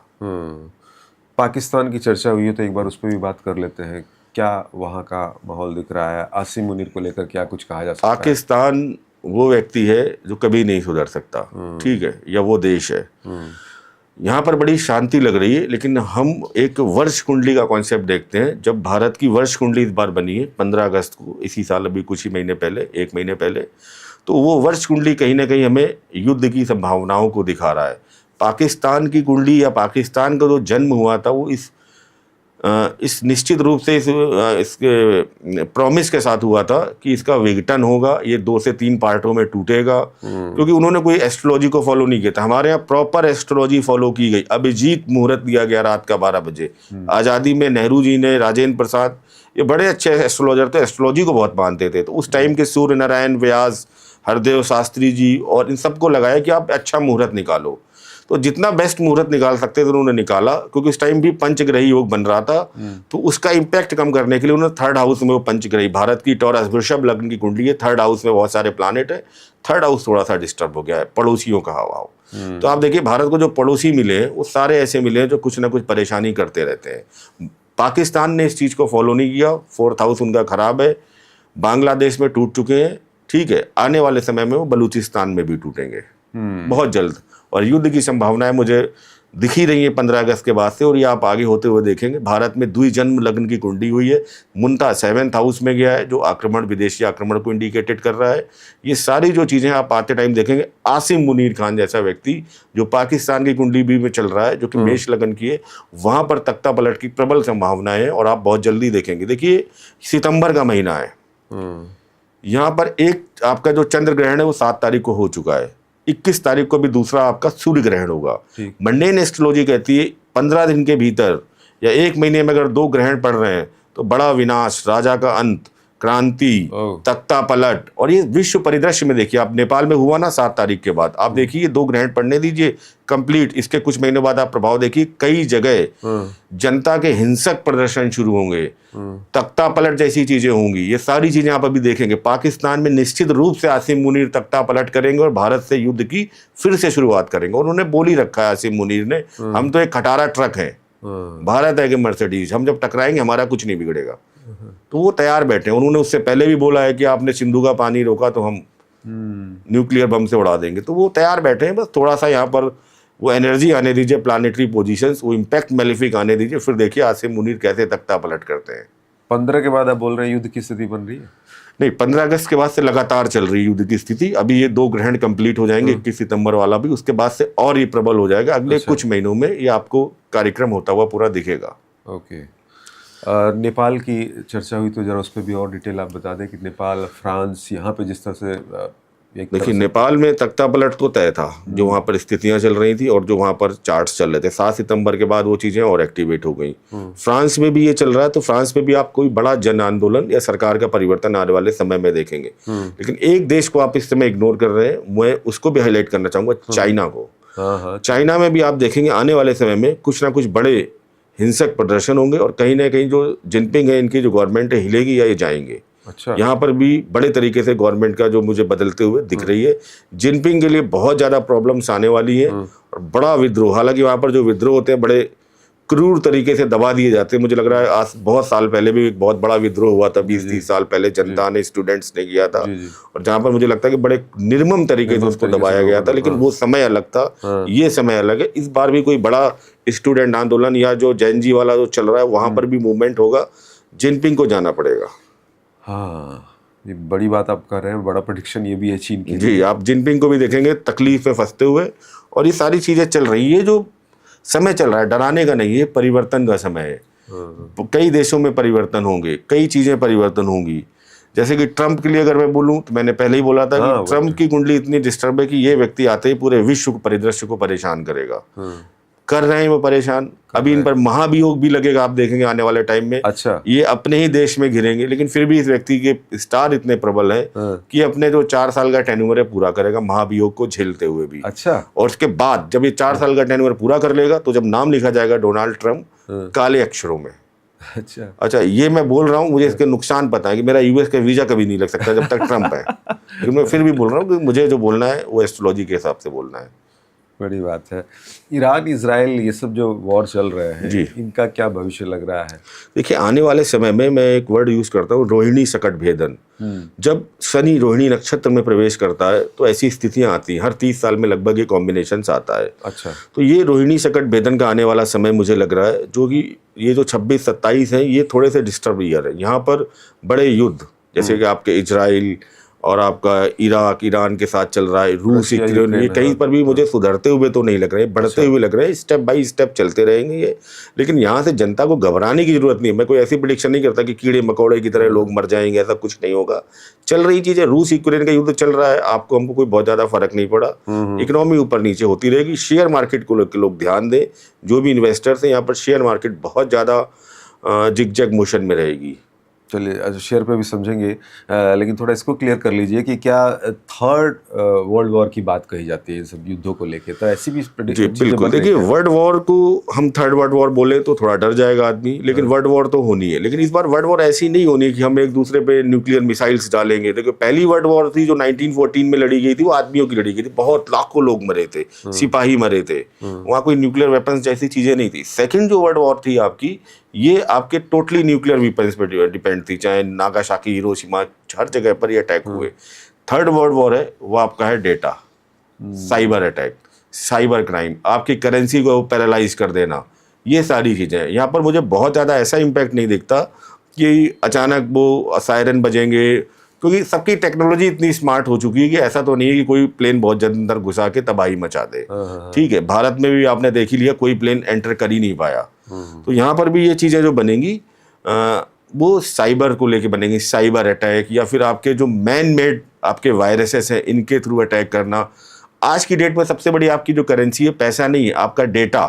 पाकिस्तान की चर्चा हुई है तो एक बार उस पर भी बात कर लेते हैं। क्या वहाँ का माहौल दिख रहा है? आसिम मुनीर को लेकर क्या कुछ कहा जा सकता है? पाकिस्तान वो व्यक्ति है जो कभी नहीं सुधर सकता, ठीक है, या वो देश है। यहाँ पर बड़ी शांति लग रही है, लेकिन हम एक वर्ष कुंडली का कॉन्सेप्ट देखते हैं। जब भारत की वर्ष कुंडली इस बार बनी है 15 अगस्त को, इसी साल, अभी कुछ ही महीने पहले, 1 महीने पहले, तो वो वर्ष कुंडली कहीं ना कहीं हमें युद्ध की संभावनाओं को दिखा रहा है। पाकिस्तान की कुंडली या पाकिस्तान का जो जन्म हुआ था वो इस निश्चित रूप से इसके प्रॉमिस के साथ हुआ था कि इसका विघटन होगा, ये 2 से 3 पार्टों में टूटेगा, क्योंकि उन्होंने कोई एस्ट्रोलॉजी को फॉलो नहीं किया था। हमारे यहाँ प्रॉपर एस्ट्रोलॉजी फॉलो की गई। अभिजीत मुहूर्त दिया गया रात का 12 बजे। आज़ादी में नेहरू जी ने, राजेंद्र प्रसाद, ये बड़े अच्छे एस्ट्रोलॉजर थे, एस्ट्रोलॉजी को बहुत मानते थे। तो उस टाइम के सूर्य नारायण व्यास, हरदेव शास्त्री जी और इन सबको लगाया कि आप अच्छा मुहूर्त निकालो। तो जितना बेस्ट मुहूर्त निकाल सकते थे उन्होंने निकाला, क्योंकि उस टाइम भी पंचग्रही योग बन रहा था। तो उसका इम्पैक्ट कम करने के लिए उन्होंने 3rd हाउस में वो पंचग्रही, भारत की टॉरस वृषभ लग्न की कुंडली है, 3rd हाउस में बहुत सारे प्लानेट है, 3rd हाउस थोड़ा सा डिस्टर्ब हो गया है, पड़ोसियों का हवा। तो आप देखिए भारत को जो पड़ोसी मिले हैं वो सारे ऐसे मिले हैं जो कुछ ना कुछ परेशानी करते रहते हैं। पाकिस्तान ने इस चीज़ को फॉलो नहीं किया, 4th हाउस उनका खराब है, बांग्लादेश में टूट चुके हैं, ठीक है, आने वाले समय में वो बलूचिस्तान में भी टूटेंगे बहुत जल्द। और युद्ध की संभावनाएं मुझे दिख ही रही है 15 अगस्त के बाद से, और ये आप आगे होते हुए देखेंगे। भारत में द्विजन्म लग्न की कुंडली हुई है, मुंता 7th हाउस में गया है जो आक्रमण, विदेशी आक्रमण को इंडिकेटेड कर रहा है। ये सारी जो चीज़ें आप आते टाइम देखेंगे। आसिम मुनीर खान जैसा व्यक्ति जो पाकिस्तान की कुंडली भी में चल रहा है, जो कि मेष लग्न की है, वहाँ पर तख्ता पलट की प्रबल संभावनाएं हैं और आप बहुत जल्दी देखेंगे। देखिए सितंबर का महीना है, यहाँ पर एक आपका जो चंद्र ग्रहण है वो 7 तारीख को हो चुका है, 21 तारीख को भी दूसरा आपका सूर्य ग्रहण होगा। मंडेन एस्ट्रोलॉजी कहती है 15 दिन के भीतर या 1 महीने में अगर 2 ग्रहण पड़ रहे हैं तो बड़ा विनाश, राजा का अंत, क्रांति, तख्ता पलट। और ये विश्व परिदृश्य में देखिए, आप नेपाल में हुआ ना 7 तारीख के बाद, आप देखिए 2 ग्रहण पड़ने दीजिए कंप्लीट, इसके कुछ महीने बाद आप प्रभाव देखिए, कई जगह जनता के हिंसक प्रदर्शन शुरू होंगे, तख्ता पलट जैसी चीजें होंगी। ये सारी चीजें आप अभी देखेंगे। पाकिस्तान में निश्चित रूप से आसिम मुनीर तख्ता पलट करेंगे और भारत से युद्ध की फिर से शुरुआत करेंगे। और उन्होंने बोल ही रखा है आसिम मुनीर ने, हम तो एक खटारा ट्रक है, भारत है कि मर्सिडीज, हम जब टकराएंगे हमारा कुछ नहीं बिगड़ेगा। तो वो तैयार बैठे हैं। उन्होंने उससे पहले भी बोला है कि आपने सिंधु का पानी रोका तो हम न्यूक्लियर बम से उड़ा देंगे। तो वो तैयार बैठे हैं, बस थोड़ा सा यहाँ पर वो एनर्जी आने दीजिए, प्लानिटरी पोजीशंस, वो इम्पैक्ट मेलिफिक आने दीजिए, फिर देखिए आसिम मुनीर कैसे तख्ता पलट करते हैं। 15 के बाद आप बोल रहे हैं युद्ध की स्थिति बन रही है? नहीं, 15 अगस्त के बाद से लगातार चल रही युद्ध की स्थिति। अभी ये 2 ग्रहण कंप्लीट हो जाएंगे, 21 सितंबर वाला भी, उसके बाद से और ये प्रबल हो जाएगा। अगले कुछ महीनों में ये आपको कार्यक्रम होता हुआ पूरा दिखेगा। ओके। नेपाल की चर्चा हुई तो जरा उस पर भी और डिटेल आप बता दें कि नेपाल, फ्रांस, यहाँ पे जिस तरह से देखिए, नेपाल में तख्ता पलट तो तय था, जो वहाँ पर स्थितियां चल रही थी और जो वहाँ पर चार्ट्स चल रहे थे। 7 सितंबर के बाद वो चीज़ें और एक्टिवेट हो गई। फ्रांस में भी ये चल रहा है, तो फ्रांस में भी आप कोई बड़ा जन आंदोलन या सरकार का परिवर्तन आने वाले समय में देखेंगे। लेकिन एक देश को आप इस समय इग्नोर कर रहे हैं, मैं उसको भी हाईलाइट करना चाहूँगा, चाइना को। चाइना में भी आप देखेंगे आने वाले समय में कुछ ना कुछ बड़े हिंसक प्रदर्शन होंगे और कहीं ना कहीं जो जिनपिंग है, इनकी जो गवर्नमेंट है, हिलेगी या ये जाएंगे। अच्छा। यहाँ पर भी बड़े तरीके से गवर्नमेंट का जो मुझे बदलते हुए दिख रही है। जिनपिंग के लिए बहुत ज़्यादा प्रॉब्लम्स आने वाली है और बड़ा विद्रोह, हालांकि वहाँ पर जो विद्रोह होते हैं बड़े क्रूर तरीके से दबा दिए जाते हैं। मुझे लग रहा है आज बहुत साल पहले भी एक बहुत बड़ा विद्रोह हुआ था, 20-30 साल पहले जनता ने, स्टूडेंट्स ने किया था, और जहाँ पर मुझे लगता है कि बड़े निर्मम तरीके से उसको दबाया गया था। लेकिन वो समय अलग था, ये समय अलग है। इस बार भी कोई बड़ा स्टूडेंट आंदोलन या जो जेनजी वाला जो चल रहा है, वहाँ पर भी मूवमेंट होगा। जिनपिंग को जाना पड़ेगा। हाँ, ये बड़ी बात आप कर रहे हैं, बड़ा प्रेडिक्शन ये भी है चीन की। जी, आप जिनपिंग को भी देखेंगे तकलीफ में फंसते हुए, और ये सारी चीजें चल रही है। ये जो समय चल रहा है डराने का नहीं है, परिवर्तन का समय है। कई देशों में परिवर्तन होंगे, कई चीजें परिवर्तन होंगी। जैसे कि ट्रंप के लिए अगर मैं बोलूं तो मैंने पहले ही बोला था कि ट्रंप की कुंडली इतनी डिस्टर्ब है कि ये व्यक्ति आते ही पूरे विश्व परिदृश्य को परेशान करेगा। कर रहे हैं वो परेशान। अभी इन पर महाभियोग भी लगेगा, आप देखेंगे आने वाले टाइम में। अच्छा। ये अपने ही देश में घिरेंगे, लेकिन फिर भी इस व्यक्ति के स्टार इतने प्रबल हैं कि अपने जो 4 साल का टेन्योर है पूरा करेगा, महाभियोग को झेलते हुए भी। अच्छा। और उसके बाद जब ये 4 साल का टेन्योर पूरा कर लेगा, तो जब नाम लिखा जाएगा डोनाल्ड ट्रंप काले अक्षरों में। अच्छा, ये मैं बोल रहा हूँ, मुझे इसके नुकसान पता है कि मेरा यूएस का वीजा कभी नहीं लग सकता जब तक ट्रंप है। लेकिन मैं फिर भी बोल रहा हूँ कि मुझे जो बोलना है वो एस्ट्रोलॉजी के हिसाब से बोलना है। बड़ी बात है। ईरान, इजराइल, ये सब जो वॉर चल रहे हैं, जी, इनका क्या भविष्य लग रहा है? देखिए, आने वाले समय में मैं एक वर्ड यूज करता हूँ, रोहिणी सकट भेदन। जब शनि रोहिणी नक्षत्र में प्रवेश करता है तो ऐसी स्थितियां आती हैं। हर 30 साल में लगभग ये कॉम्बिनेशन आता है। अच्छा। तो ये रोहिणी सकट भेदन का आने वाला समय मुझे लग रहा है, जो कि ये जो 26-27 है, ये थोड़े से डिस्टर्ब ईयर है। यहाँ पर बड़े युद्ध, जैसे कि आपके इजराइल और आपका इराक, ईरान के साथ चल रहा है, रूस, यूक्रेन, ये कहीं पर भी मुझे सुधरते हुए तो नहीं लग रहे, बढ़ते हुए लग रहे हैं। स्टेप बाय स्टेप चलते रहेंगे ये। लेकिन यहाँ से जनता को घबराने की जरूरत नहीं है। मैं कोई ऐसी प्रेडिक्शन नहीं करता कि कीड़े मकोड़े की तरह लोग मर जाएंगे, ऐसा कुछ नहीं होगा। चल रही चीजें, रूस यूक्रेन का युद्ध चल रहा है, आपको हमको कोई बहुत ज्यादा फर्क नहीं पड़ा। इकोनॉमी ऊपर नीचे होती रहेगी। शेयर मार्केट को लोग ध्यान दें, जो भी इन्वेस्टर्स हैं यहाँ पर, शेयर मार्केट बहुत ज्यादा जिग-जैग मोशन में रहेगी। चलिए, अच्छा, शेयर पे भी समझेंगे, लेकिन थोड़ा इसको क्लियर कर लीजिए कि क्या थर्ड वर्ल्ड वॉर की बात कही जाती है इन सब युद्धों को लेके, तो ऐसी भी जी बिल्कुल। देखिए, वर्ल्ड वॉर को हम थर्ड वर्ल्ड वॉर बोले तो थोड़ा डर जाएगा आदमी, लेकिन वर्ल्ड वॉर तो होनी है। लेकिन इस बार वर्ल्ड वॉर ऐसी नहीं होनी है कि हम एक दूसरे पे न्यूक्लियर मिसाइल्स डालेंगे। देखिए, पहली वर्ल्ड वॉर थी जो 1914 में लड़ी गई थी, वो आदमियों की लड़ी गई थी। बहुत लाखों लोग मरे थे, सिपाही मरे थे, वहाँ कोई न्यूक्लियर वेपन्स जैसी चीजें नहीं थी। सेकेंड जो वर्ल्ड वॉर थी आपकी, ये आपके टोटली न्यूक्लियर वेपन्स पर डिपेंड थी, चाहे नागासाकी, हिरोशिमा, हर जगह पर ये अटैक हुए। थर्ड वर्ल्ड वॉर है वो आपका है data, cyber attack, cyber crime, आपकी करेंसी को पैरालाइज कर देना, ये सारी चीज़ें। यहाँ पर मुझे बहुत ज़्यादा ऐसा इम्पैक्ट नहीं दिखता कि अचानक वो सायरन बजेंगे, क्योंकि सबकी टेक्नोलॉजी इतनी स्मार्ट हो चुकी है कि ऐसा तो नहीं है कि कोई प्लेन बहुत जल्द अंदर घुसा के तबाही मचा दे। ठीक है, भारत में भी आपने देख ही लिया, कोई प्लेन एंटर कर ही नहीं पाया। तो यहाँ पर भी ये चीज़ें जो बनेंगी वो साइबर को लेके बनेंगी, साइबर अटैक, या फिर आपके जो मैन मेड आपके वायरसेस हैं, इनके थ्रू अटैक करना। आज की डेट में सबसे बड़ी आपकी जो करेंसी है, पैसा नहीं है, आपका डेटा।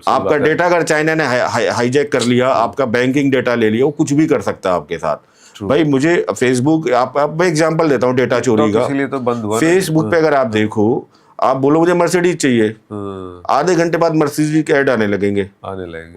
आपका डेटा अगर चाइना ने हाईजैक कर लिया, आपका बैंकिंग डेटा ले लिया, वो कुछ भी कर सकता है आपके साथ। भाई, मुझे फेसबुक, आप मैं एग्जांपल देता हूँ डेटा चोरी का। इसलिए तो बंद हुआ। फेसबुक पे अगर आप देखो, आप बोलो मुझे मर्सिडीज चाहिए, आधे घंटे बाद मर्सिडीज के ऐड आने लगेंगे।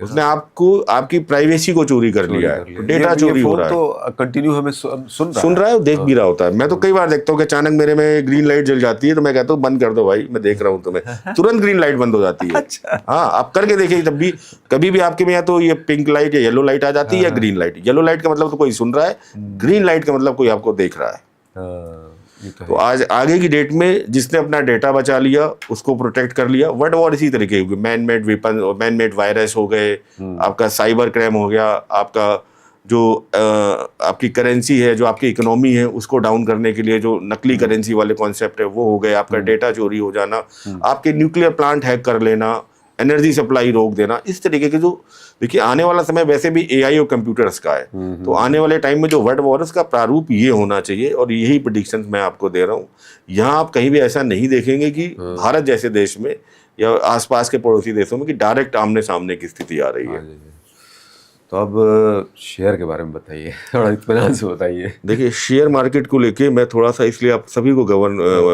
उसने आपको, आपकी प्राइवेसी को चोरी कर लिया है, डेटा चोरी हो रहा है। तो कंटिन्यू हमें सुन रहा है, देख भी रहा होता है। मैं तो कई बार देखता हूँ कि अचानक मेरे में ग्रीन लाइट जल जाती है, तो मैं कहता हूँ बंद कर दो भाई, मैं देख रहा हूँ तुम्हें। तुरंत ग्रीन लाइट बंद हो जाती है। हाँ, आप करके देखिए, तब भी कभी भी आपके में या तो ये पिंक लाइट या येलो लाइट आ जाती है, या ग्रीन लाइट। येलो लाइट का मतलब तो कोई सुन रहा है, ग्रीन लाइट का मतलब कोई आपको देख रहा है। तो आज आगे की डेट में जिसने अपना डेटा बचा लिया, उसको प्रोटेक्ट कर लिया। वर्ल्ड वॉर इसी तरीके की, man made weapon, man made virus हो गए, आपका साइबर क्राइम हो गया, आपका जो आपकी करेंसी है, जो आपकी इकोनॉमी है, उसको डाउन करने के लिए जो नकली करेंसी वाले कॉन्सेप्ट है वो हो गए, आपका डेटा चोरी हो जाना, आपके न्यूक्लियर प्लांट हैक कर लेना, एनर्जी सप्लाई रोक देना, इस तरीके के जो, देखिए आने वाला समय वैसे भी एआई और कंप्यूटर्स का है, तो आने वाले टाइम में जो वर्ल्ड वॉर्स का प्रारूप ये होना चाहिए, और यही प्रेडिक्शंस मैं आपको दे रहा हूँ। यहाँ आप कहीं भी ऐसा नहीं देखेंगे कि भारत जैसे देश में या आसपास के पड़ोसी देशों में कि डायरेक्ट आमने सामने की स्थिति आ रही है। तो अब शेयर के बारे में बताइए, थोड़ा इत्मीनान से बताइए। देखिए शेयर मार्केट को लेके मैं थोड़ा सा इसलिए आप सभी को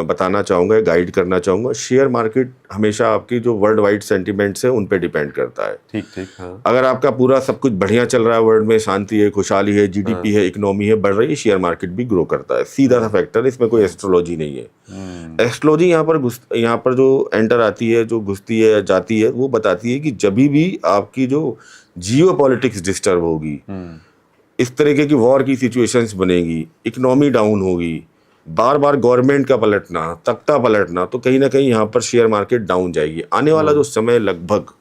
बताना चाहूँगा, गाइड करना चाहूँगा। शेयर मार्केट हमेशा आपकी जो वर्ल्ड वाइड सेंटिमेंट्स है उन पे डिपेंड करता है। ठीक ठीक, हाँ। अगर आपका पूरा सब कुछ बढ़िया चल रहा है, वर्ल्ड में शांति है, खुशहाली है, जीडीपी है, इकोनॉमी है, बढ़ रही है, शेयर मार्केट भी ग्रो करता है। सीधा सा फैक्टर, इसमें कोई एस्ट्रोलॉजी नहीं है। एस्ट्रोलॉजी यहाँ पर जो एंटर आती है, जो घुसती है, जाती है, वो बताती है कि जब भी आपकी जो जियो पॉलिटिक्स डिस्टर्ब होगी, इस तरीके की वॉर की सिचुएशंस बनेगी, इकोनॉमी डाउन होगी, बार बार गवर्नमेंट का पलटना, तख्ता पलटना, तो कहीं ना कहीं यहाँ पर शेयर मार्केट डाउन जाएगी। आने वाला जो समय लगभग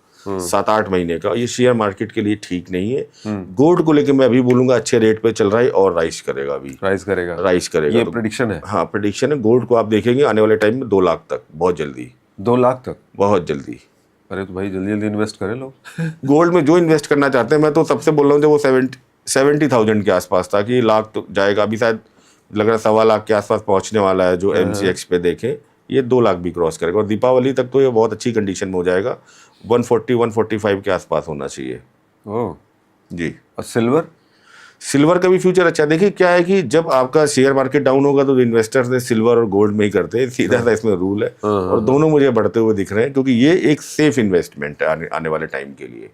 7-8 महीने का, ये शेयर मार्केट के लिए ठीक नहीं है। गोल्ड को लेकर मैं अभी बोलूंगा अच्छे रेट पे चल रहा है और राइज करेगा, अभी राइज करेगा। ये प्रेडिक्शन है। हाँ, प्रेडिक्शन है। गोल्ड को आप देखेंगे आने वाले टाइम में 2 लाख तक, बहुत जल्दी। 2 लाख तक? बहुत जल्दी। अरे तो भाई जल्दी जल्दी इन्वेस्ट करें लोग। गोल्ड में जो इन्वेस्ट करना चाहते हैं, मैं तो सबसे बोल रहा हूँ, जब वो 70,000 के आसपास था कि लाख तो जाएगा, अभी शायद लग रहा है 1.25 लाख के आसपास पहुंचने वाला है, जो MCX पे देखें, ये 2 लाख भी क्रॉस करेगा, और दीपावली तक तो ये बहुत अच्छी कंडीशन में हो जाएगा। 140-145 के आसपास होना चाहिए। ओह जी। और सिल्वर का भी फ्यूचर अच्छा है। देखिए क्या है कि जब आपका शेयर मार्केट डाउन होगा तो इन्वेस्टर्स ने सिल्वर और गोल्ड में ही करते हैं, सीधा सा इसमें रूल है, और दोनों मुझे बढ़ते हुए दिख रहे हैं, क्योंकि ये एक सेफ इन्वेस्टमेंट है आने वाले टाइम के लिए।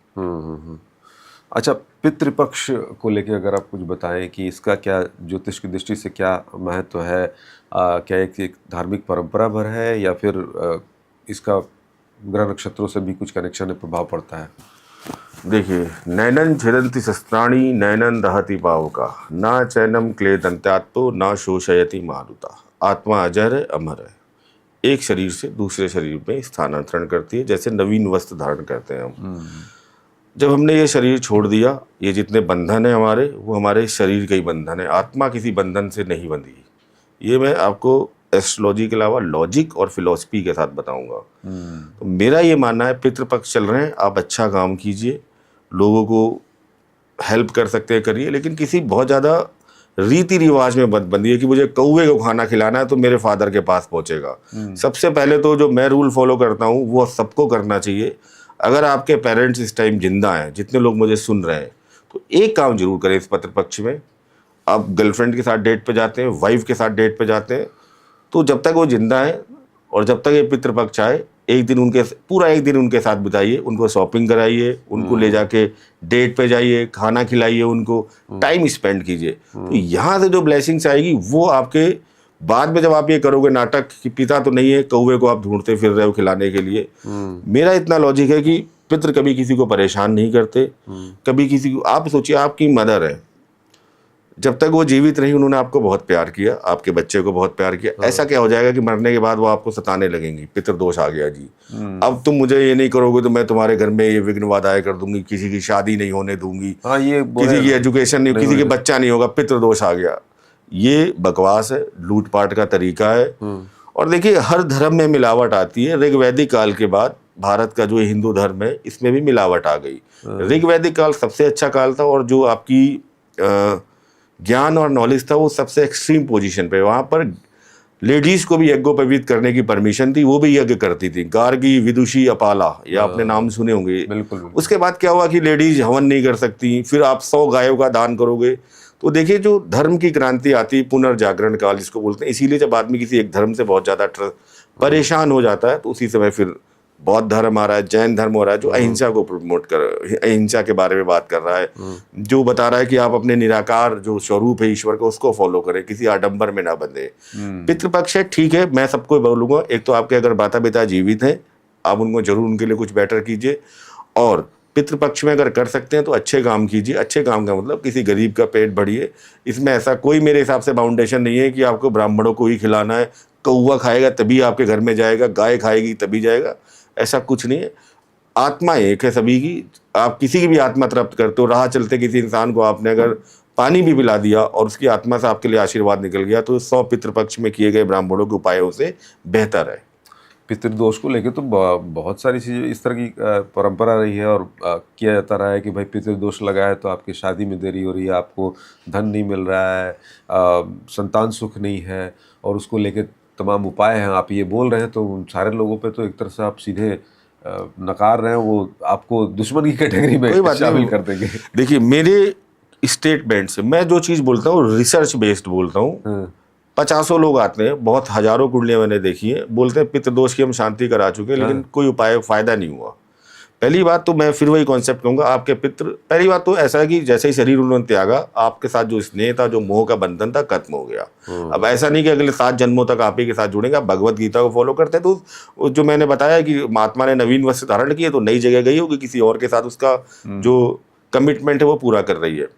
अच्छा, पितृपक्ष को लेकर अगर आप कुछ बताएं कि इसका क्या ज्योतिष की दृष्टि से क्या महत्व है, क्या एक धार्मिक परंपरा भर है, या फिर इसका ग्रह नक्षत्रों से भी कुछ कनेक्शन है, प्रभाव पड़ता है? देखिए, नैनन छिदन्ति शस्त्राणि नैनन दहति पावका, ना चैनम क्लेदन्त्यात्तो ना शोषयति मारुता। आत्मा अजर है, अमर है, एक शरीर से दूसरे शरीर में स्थानांतरण करती है, जैसे नवीन वस्त्र धारण करते हैं हम। जब हमने ये शरीर छोड़ दिया, ये जितने बंधन है हमारे, वो हमारे शरीर के ही बंधन है, आत्मा किसी बंधन से नहीं बंधी। ये मैं आपको एस्ट्रोलॉजी के अलावा लॉजिक और फिलॉसफी के साथ बताऊंगा। तो मेरा ये मानना है, पितृपक्ष चल रहे हैं, आप अच्छा काम कीजिए, लोगों को हेल्प कर सकते हैं करिए, लेकिन किसी बहुत ज़्यादा रीति रिवाज में मत बंधिए कि मुझे कौवे को खाना खिलाना है तो मेरे फादर के पास पहुंचेगा। सबसे पहले तो जो मैं रूल फॉलो करता हूँ वो सबको करना चाहिए। अगर आपके पेरेंट्स इस टाइम जिंदा हैं, जितने लोग मुझे सुन रहे हैं, तो एक काम जरूर करें इस पितृपक्ष में। आप गर्लफ्रेंड के साथ डेट पे जाते हैं, वाइफ के साथ डेट पे जाते हैं, तो जब तक वो जिंदा है और जब तक ये पितृपक्ष आए, एक दिन उनके साथ बिताइए, उनको शॉपिंग कराइए, उनको ले जाके डेट पे जाइए, खाना खिलाइए, उनको टाइम स्पेंड कीजिए। तो यहाँ से जो ब्लेसिंग्स आएगी वो आपके बाद में, जब आप ये करोगे नाटक कि पिता तो नहीं है, कौवे को आप ढूंढते फिर रहे हो खिलाने के लिए। मेरा इतना लॉजिक है कि पितृ कभी किसी को परेशान नहीं करते, कभी किसी को, आप सोचिए आपकी मदर है, जब तक वो जीवित रही उन्होंने आपको बहुत प्यार किया, आपके बच्चे को बहुत प्यार किया। ऐसा क्या हो जाएगा कि मरने के बाद वो आपको सताने लगेंगी, पितृदोष आ गया जी, अब तुम मुझे ये नहीं करोगे तो मैं तुम्हारे घर में ये विघ्न बाधाएं कर दूंगी, किसी की शादी नहीं होने दूंगी, किसी की एजुकेशन नहीं, किसी के बच्चा नहीं होगा, पितृदोष आ गया। ये बकवास है, लूटपाट का तरीका है। और देखिए हर धर्म में मिलावट आती है। ऋग्वैदिक काल के बाद भारत का जो हिंदू धर्म है इसमें भी मिलावट आ गई। ऋग्वैदिक काल सबसे अच्छा काल था, और जो आपकी ज्ञान और नॉलेज था वो सबसे एक्सट्रीम पोजीशन पे। वहाँ पर लेडीज को भी यज्ञोपवीत करने की परमिशन थी, वो भी यज्ञ करती थी। गार्गी, विदुषी, अपाला, ये आपने नाम सुने होंगे। बिल्कुल। उसके बाद क्या हुआ कि लेडीज हवन नहीं कर सकती, फिर आप 100 गायों का दान करोगे। तो देखिए जो धर्म की क्रांति आती है, पुनर्जागरण काल जिसको बोलते हैं। इसीलिए जब आदमी किसी एक धर्म से बहुत ज़्यादा परेशान हो जाता है तो उसी समय फिर बौद्ध धर्म आ रहा है, जैन धर्म हो रहा है, जो अहिंसा को प्रमोट कर, अहिंसा के बारे में बात कर रहा है, जो बता रहा है कि आप अपने निराकार जो स्वरूप है ईश्वर का उसको फॉलो करें, किसी आडंबर में ना बंधे। पितृपक्ष है, ठीक है, मैं सबको बोलूँगा, एक तो आपके अगर माता पिता जीवित हैं, आप उनको जरूर उनके लिए कुछ बेटर कीजिए, और पितृपक्ष में अगर कर सकते हैं तो अच्छे काम कीजिए। अच्छे काम का मतलब किसी गरीब का पेट भरिए। इसमें ऐसा कोई मेरे हिसाब से बाउंडेशन नहीं है कि आपको ब्राह्मणों को ही खिलाना है, कौवा खाएगा तभी आपके घर में जाएगा, गाय खाएगी तभी जाएगा, ऐसा कुछ नहीं है। आत्मा एक है सभी की, आप किसी की भी आत्मा तृप्त करते हो। राह चलते किसी इंसान को आपने अगर पानी भी पिला दिया और उसकी आत्मा से आपके लिए आशीर्वाद निकल गया, तो 100 पितृपक्ष में किए गए ब्राह्मणों के उपायों से बेहतर है। पितृदोष को लेके तो बहुत सारी चीज़ें इस तरह की परंपरा रही है और किया जाता रहा है कि भाई पितृदोष लगा है तो आपकी शादी में देरी हो रही है, आपको धन नहीं मिल रहा है, संतान सुख नहीं है, और उसको लेके तमाम उपाय हैं। आप ये बोल रहे हैं तो उन सारे लोगों पे तो एक तरह से आप सीधे नकार रहे हैं, वो आपको दुश्मन की कैटेगरी में शामिल कर देंगे। देखिए, मेरे स्टेटमेंट से मैं जो चीज़ बोलता हूँ रिसर्च बेस्ड बोलता हूँ। 50 लोग आते हैं, बहुत हजारों कुंडलियां मैंने देखी हैं, बोलते हैं पितृदोष की हम शांति करा चुके हैं, लेकिन कोई उपाय फायदा नहीं हुआ। पहली बात तो मैं फिर वही कॉन्सेप्ट कहूँगा, आपके पितृ, पहली बात तो ऐसा है कि जैसे ही शरीर उन्होंने त्यागा, आपके साथ जो स्नेह था, जो मोह का बंधन था, खत्म हो गया। अब ऐसा नहीं कि अगले 7 जन्मों तक आप ही के साथ जुड़ेंगे। आप भगवत गीता को फॉलो करते हैं तो जो मैंने बताया कि महात्मा ने नवीन वस्त्र धारण किए तो नई जगह गई होगी, किसी और के साथ उसका जो कमिटमेंट है वो पूरा कर रही है।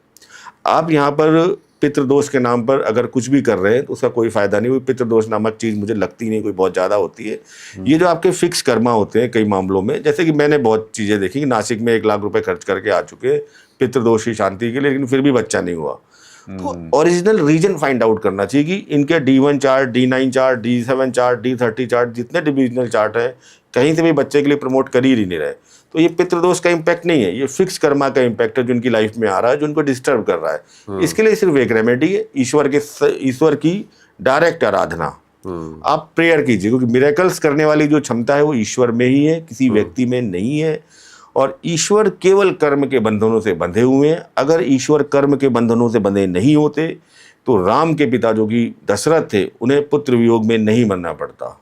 आप यहाँ पर पितृदोष के नाम पर अगर कुछ भी कर रहे हैं तो उसका कोई फायदा नहीं। पितृदोष नामक चीज़ मुझे लगती नहीं कोई बहुत ज़्यादा होती है। ये जो आपके फिक्स कर्मा होते हैं कई मामलों में, जैसे कि मैंने बहुत चीज़ें देखी कि नासिक में 1 लाख रुपए खर्च करके आ चुके पितृदोष की शांति के लिए, लेकिन फिर भी बच्चा नहीं हुआ। तो ओरिजिनल रीजन फाइंड आउट करना चाहिए कि इनके D1 chart, D9 chart, D7 chart, D30 chart, जितने डिविजनल चार्ट है, कहीं से भी बच्चे के लिए प्रमोट कर ही नहीं रहे। तो ये पितृदोष का इम्पैक्ट नहीं है, ये फिक्स कर्मा का इम्पैक्ट है जो उनकी लाइफ में आ रहा है, जो उनको डिस्टर्ब कर रहा है। इसके लिए सिर्फ एक रेमेडी है, ईश्वर की डायरेक्ट आराधना। आप प्रेयर कीजिए, क्योंकि मिरेकल्स करने वाली जो क्षमता है वो ईश्वर में ही है, किसी व्यक्ति में नहीं है। और ईश्वर केवल कर्म के बंधनों से बंधे हुए हैं। अगर ईश्वर कर्म के बंधनों से बंधे नहीं होते तो राम के पिता जो कि दशरथ थे, उन्हें पुत्र वियोग में नहीं मरना पड़ता।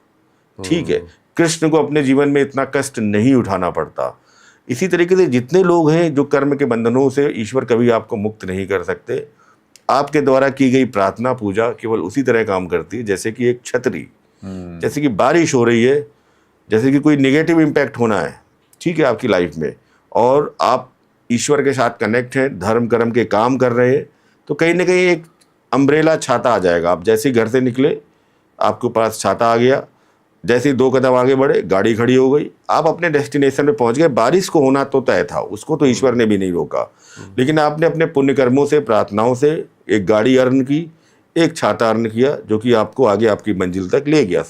ठीक है, कृष्ण को अपने जीवन में इतना कष्ट नहीं उठाना पड़ता। इसी तरीके से जितने लोग हैं जो कर्म के बंधनों से, ईश्वर कभी आपको मुक्त नहीं कर सकते। आपके द्वारा की गई प्रार्थना पूजा केवल उसी तरह काम करती है जैसे कि एक छतरी, जैसे कि बारिश हो रही है, जैसे कि कोई नेगेटिव इम्पैक्ट होना है, ठीक है, आपकी लाइफ में, और आप ईश्वर के साथ कनेक्ट हैं, धर्म कर्म के काम कर रहे हैं, तो कहीं ना कहीं एक अम्ब्रेला छाता आ जाएगा। आप जैसे ही घर से निकले, आपके पास छाता आ गया, जैसे ही 2 कदम आगे बढ़े, गाड़ी खड़ी हो गई, आप अपने डेस्टिनेशन पे पहुंच गए। बारिश को होना तो तय था, उसको तो ईश्वर ने भी नहीं रोका, लेकिन आपने अपने पुण्य कर्मों से, प्रार्थनाओं से एक गाड़ी अर्न की, एक छाता अर्न किया, जो कि आपको आगे आपकी मंजिल तक ले गया।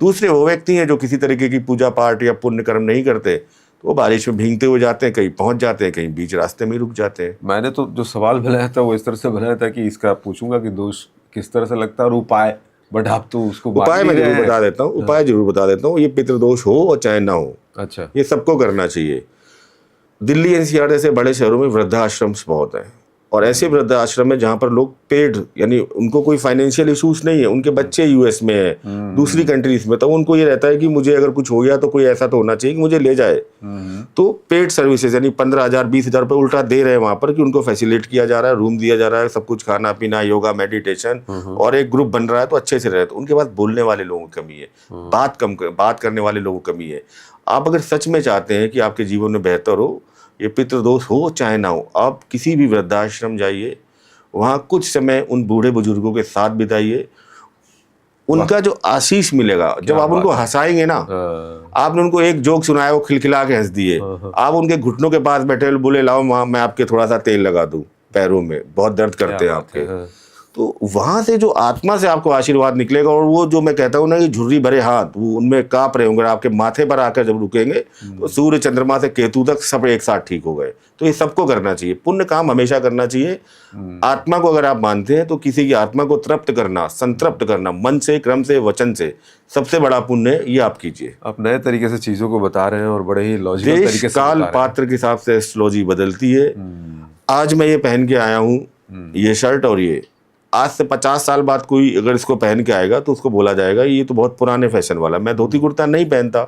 दूसरे वो व्यक्ति हैं जो किसी तरीके की पूजा पाठ या पुण्य कर्म नहीं करते, तो वो बारिश में भीगते हुए जाते हैं, कहीं पहुंच जाते हैं, कहीं बीच रास्ते में रुक जाते हैं। मैंने तो जो सवाल बनाया था वो इस तरह से बनाया था कि इसका पूछूंगा कि दोष किस तरह से लगता है और उपाय, बट आप तो उसको उपाय मैं जरूर बता देता हूँ, उपाय जरूर बता देता हूँ। ये पितृदोष हो और चाहे ना हो, अच्छा, ये सबको करना चाहिए। दिल्ली NCR जैसे बड़े शहरों में वृद्धाश्रम बहुत हैं, और ऐसे वृद्धाश्रम है जहाँ पर लोग पेड, यानी उनको कोई फाइनेंशियल इशूज नहीं है, उनके बच्चे US में है, दूसरी कंट्रीज में, तो उनको ये रहता है कि मुझे अगर कुछ हो गया तो कोई ऐसा तो होना चाहिए कि मुझे ले जाए। तो पेड सर्विसेज यानी 15,000 20,000 रुपये उल्टा दे रहे हैं वहाँ पर, कि उनको फैसिलिट किया जा रहा है, रूम दिया जा रहा है, सब कुछ, खाना पीना, योगा, मेडिटेशन, और एक ग्रुप बन रहा है तो अच्छे से रहे। तो उनके पास बोलने वाले लोगों की कमी है, बात करने वाले लोगों की कमी है। आप अगर सच में चाहते हैं कि आपके जीवन में बेहतर हो, ये पितृदोष हो चाहे ना हो, आप किसी भी वृद्धाश्रम जाइए, वहाँ कुछ समय उन बूढ़े बुजुर्गों के साथ बिताइए। उनका जो आशीष मिलेगा, जब आप उनको हंसाएंगे ना, आपने उनको एक जोक सुनाया, वो खिलखिला के हंस दिए, आप उनके घुटनों के पास बैठे बोले लाओ माँ मैं आपके थोड़ा सा तेल लगा दूं, पैरों में बहुत दर्द करते हैं आपके, तो वहां से जो आत्मा से आपको आशीर्वाद निकलेगा, और वो जो मैं कहता हूँ ना कि झुर्री भरे हाथ वो उनमें कांप रहे होंगे, आपके माथे पर आकर जब रुकेंगे तो सूर्य चंद्रमा से केतु तक सब एक साथ ठीक हो गए। तो ये सबको करना चाहिए, पुण्य काम हमेशा करना चाहिए। आत्मा को अगर आप मानते हैं तो किसी की आत्मा को तृप्त करना, संतृप्त करना, मन से, क्रम से, वचन से, सबसे बड़ा पुण्य है, ये आप कीजिए। आप नए तरीके से चीजों को बता रहे हैं और बड़े ही लॉजिकल तरीके से काल पात्र के हिसाब से एस्ट्रोलॉजी बदलती है। आज मैं ये पहन के आया हूँ, ये शर्ट, और ये आज से 50 साल बाद कोई अगर इसको पहन के आएगा तो उसको बोला जाएगा ये तो बहुत पुराने फैशन वाला। मैं धोती कुर्ता नहीं पहनता,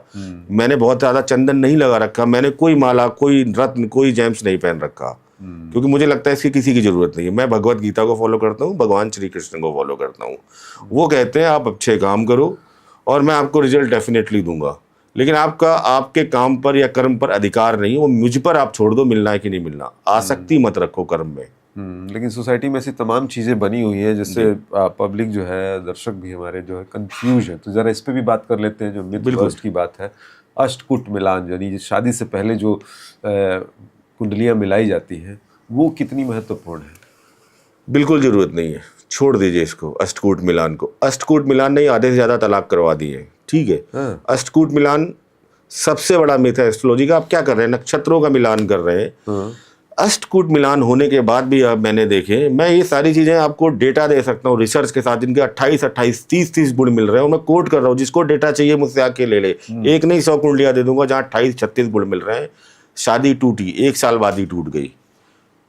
मैंने बहुत ज़्यादा चंदन नहीं लगा रखा, मैंने कोई माला, कोई रत्न, कोई जेम्स नहीं पहन रखा, क्योंकि मुझे लगता है इसकी किसी की ज़रूरत नहीं है। मैं भगवत गीता को फॉलो करता हूँ, भगवान श्री कृष्ण को फॉलो करता हूँ। वो कहते हैं आप अच्छे काम करो और मैं आपको रिजल्ट डेफिनेटली दूंगा, लेकिन आपका आपके काम पर या कर्म पर अधिकार नहीं है, वो मुझ पर आप छोड़ दो, मिलना है कि नहीं मिलना। आसक्ति मत रखो कर्म में। लेकिन सोसाइटी में ऐसी तमाम चीज़ें बनी हुई है जिससे पब्लिक जो है, दर्शक भी हमारे जो है कंफ्यूज है। तो ज़रा इस पे भी बात कर लेते हैं। जो मिथ बस्ट की बात है, अष्टकूट मिलान, यानी शादी से पहले जो कुंडलियाँ मिलाई जाती हैं, वो कितनी महत्वपूर्ण है? बिल्कुल ज़रूरत नहीं है। छोड़ दीजिए इसको, अष्टकूट मिलान को। अष्टकूट मिलान नहीं, आधे से ज़्यादा तलाक करवा दिए, ठीक है। हाँ। अष्टकूट मिलान सबसे बड़ा मिथ है एस्ट्रोलॉजी का। आप क्या कर रहे हैं, नक्षत्रों का मिलान कर रहे हैं। हाँ। अष्टकूट मिलान होने के बाद भी अब मैंने देखे, मैं ये सारी चीज़ें आपको डेटा दे सकता हूँ रिसर्च के साथ, जिनके 28, 28, 30, 30 गुण मिल रहे हैं। मैं कोट कर रहा हूँ, जिसको डेटा चाहिए मुझसे आके ले ले। एक नहीं 100 कुंडलियाँ दे दूंगा जहाँ 28, 36 गुण मिल रहे हैं। शादी टूटी, 1 साल बाद ही टूट गई।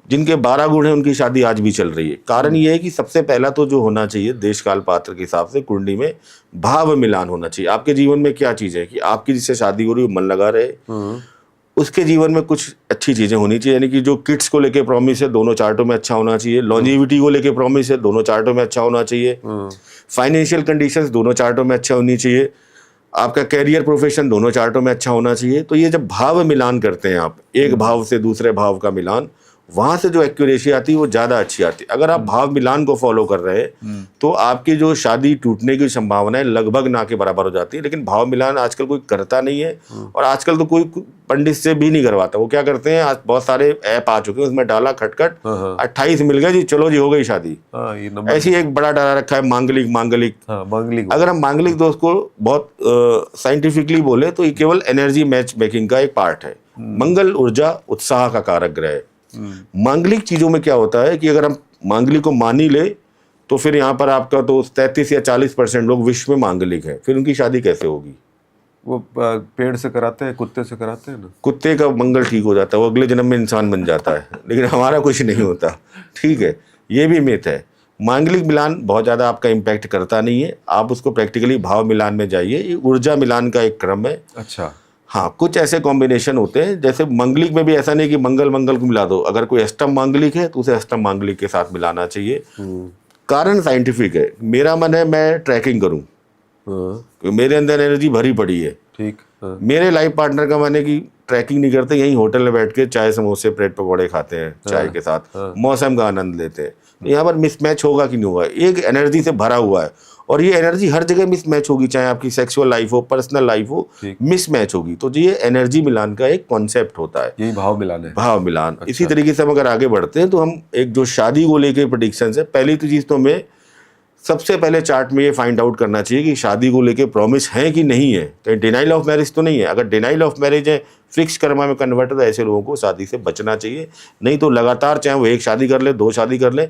जिनके 12 गुण हैं उनकी शादी आज भी चल रही है। कारण ये है कि सबसे पहला तो जो होना चाहिए देश काल पात्र के हिसाब से कुंडली में भाव मिलान होना चाहिए। आपके जीवन में क्या चीज़ है कि आपकी जिससे शादी हो रही है मन लगा रहे, उसके जीवन में कुछ अच्छी चीज़ें होनी चाहिए। यानी कि जो किड्स को लेके प्रॉमिस है दोनों चार्टों में अच्छा होना चाहिए, लॉन्जिविटी को लेके प्रॉमिस है दोनों चार्टों में अच्छा होना चाहिए, फाइनेंशियल कंडीशंस दोनों चार्टों में अच्छा होनी चाहिए, आपका कैरियर प्रोफेशन दोनों चार्टों में अच्छा होना चाहिए। तो ये जब भाव मिलान करते हैं आप, एक भाव से दूसरे भाव का मिलान, वहां से जो एक्यूरेसी आती है वो ज़्यादा अच्छी आती है। अगर आप भाव मिलान को फॉलो कर रहे हैं तो आपकी जो शादी टूटने की संभावना है लगभग ना के बराबर हो जाती है। लेकिन भाव मिलान आजकल कोई करता नहीं है, और आजकल तो कोई पंडित से भी नहीं करवाता। वो क्या करते हैं, आज बहुत सारे ऐप आ चुके हैं, उसमें डाला खटखट 28 मिल गए जी, चलो जी हो गई शादी। ये नंबर ऐसी एक बड़ा डाला रखा है मांगलिक मांगलिक। मांगलिक। अगर हम मांगलिक दोस्त को बहुत साइंटिफिकली बोले तो ये केवल एनर्जी मैच मेकिंग का एक पार्ट है। मंगल ऊर्जा उत्साह का कारक ग्रह है। मांगलिक चीजों में क्या होता है कि अगर हम मांगलिक को मान ही ले तो फिर यहाँ पर आपका तो 33 या 40% लोग विश्व में मांगलिक हैं, फिर उनकी शादी कैसे होगी? वो पेड़ से कराते हैं, कुत्ते से कराते हैं ना। कुत्ते का मंगल ठीक हो जाता है, वो अगले जन्म में इंसान बन जाता है, लेकिन हमारा कुछ नहीं होता, ठीक है। ये भी मिथ है। मांगलिक मिलान बहुत ज़्यादा आपका इम्पैक्ट करता नहीं है, आप उसको प्रैक्टिकली भाव मिलान में जाइए। ये ऊर्जा मिलान का एक क्रम है। अच्छा। हाँ, कुछ ऐसे कॉम्बिनेशन होते हैं, जैसे मंगलिक में भी ऐसा नहीं कि मंगल मंगल को मिला दो। अगर कोई अष्टम मांगलिक है तो उसे अष्टम मांगलिक के साथ मिलाना चाहिए। कारण साइंटिफिक है। मेरा मन है मैं ट्रैकिंग करूं, क्योंकि मेरे अंदर एनर्जी भरी पड़ी है। ठीक। मेरे लाइफ पार्टनर का मन है कि ट्रैकिंग नहीं करते, यहीं होटल में बैठ के चाय समोसे ब्रेड पकौड़े खाते हैं चाय के साथ, मौसम का आनंद लेते हैं। तो यहाँ पर मिसमैच होगा कि नहीं होगा? एक एनर्जी से भरा हुआ है, और ये एनर्जी हर जगह मिसमैच होगी, चाहे आपकी सेक्सुअल लाइफ हो, पर्सनल लाइफ हो, मिसमैच होगी। तो ये एनर्जी मिलान का एक कॉन्सेप्ट होता है, यही भाव मिलान है। भाव मिलान। अच्छा। इसी तरीके से हम अगर आगे बढ़ते हैं तो हम एक जो शादी को लेकर प्रेडिक्शन है, पहली तो चीज़ तो हमें सबसे पहले चार्ट में ये फाइंड आउट करना चाहिए कि शादी को लेके प्रॉमिस है कि नहीं है, कहीं डिनाइल ऑफ मैरिज तो नहीं है। अगर डिनाइल ऑफ मैरिज है, फिक्स कर्मा में कन्वर्ट है, तो ऐसे लोगों को शादी से बचना चाहिए। नहीं तो लगातार चाहे वो एक शादी कर ले, 2 शादी कर ले,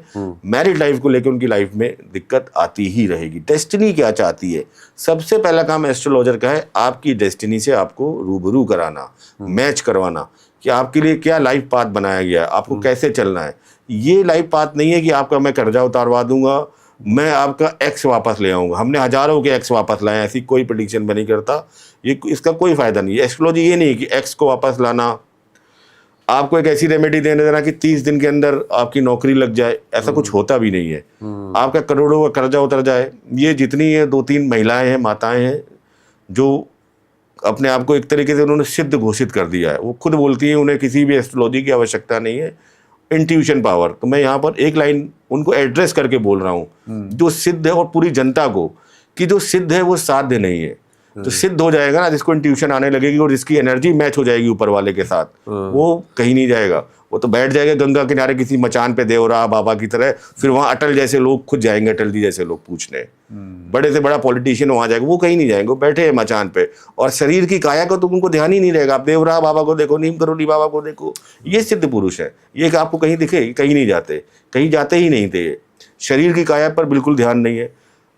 मैरिड लाइफ को लेकर उनकी लाइफ में दिक्कत आती ही रहेगी। डेस्टिनी क्या चाहती है? सबसे पहला काम एस्ट्रोलॉजर का है आपकी डेस्टिनी से आपको रूबरू कराना, मैच करवाना कि आपके लिए क्या लाइफ पाथ बनाया गया है, आपको कैसे चलना है। ये लाइफ पाथ नहीं है कि आपका मैं कर्जा उतारवा दूंगा, मैं आपका एक्स वापस ले आऊँगा। हमने हजारों के एक्स वापस लाए, ऐसी कोई प्रेडिक्शन मैं नहीं करता। ये इसका कोई फायदा नहीं है। एस्ट्रोलॉजी ये नहीं है कि एक्स को वापस लाना, आपको एक ऐसी रेमेडी देने देना कि 30 दिन के अंदर आपकी नौकरी लग जाए, ऐसा कुछ होता भी नहीं है। आपका करोड़ों का कर्जा उतर जाए। ये जितनी ये 2-3 महिलाएं हैं, माताएं हैं, जो अपने आप को एक तरीके से उन्होंने सिद्ध घोषित कर दिया है, वो खुद बोलती हैं उन्हें किसी भी एस्ट्रोलॉजी की आवश्यकता नहीं है, इंट्यूशन पावर। तो मैं यहाँ पर एक लाइन उनको एड्रेस करके बोल रहा हूँ, जो सिद्ध है, और पूरी जनता को कि जो सिद्ध है वो साध्य नहीं है। तो सिद्ध हो जाएगा ना, जिसको इंट्यूशन आने लगेगी और जिसकी एनर्जी मैच हो जाएगी ऊपर वाले के साथ, वो कहीं नहीं जाएगा। वो तो बैठ जाएगा गंगा किनारे किसी मचान पे देवरा बाबा की तरह, फिर वहाँ अटल जैसे लोग खुद जाएंगे, अटल जी जैसे लोग पूछने, बड़े से बड़ा पॉलिटिशियन वहाँ जाएगा, वो कहीं नहीं जाएंगे, वो बैठे हैं मचान पे। और शरीर की काया को तो उनको ध्यान ही नहीं रहेगा। आप देवरा बाबा को देखो, नीम करोली बाबा को देखो, ये सिद्ध पुरुष है। ये कि आपको कहीं दिखे, कहीं नहीं जाते, कहीं जाते ही नहीं थे। शरीर की काया पर बिल्कुल ध्यान नहीं है।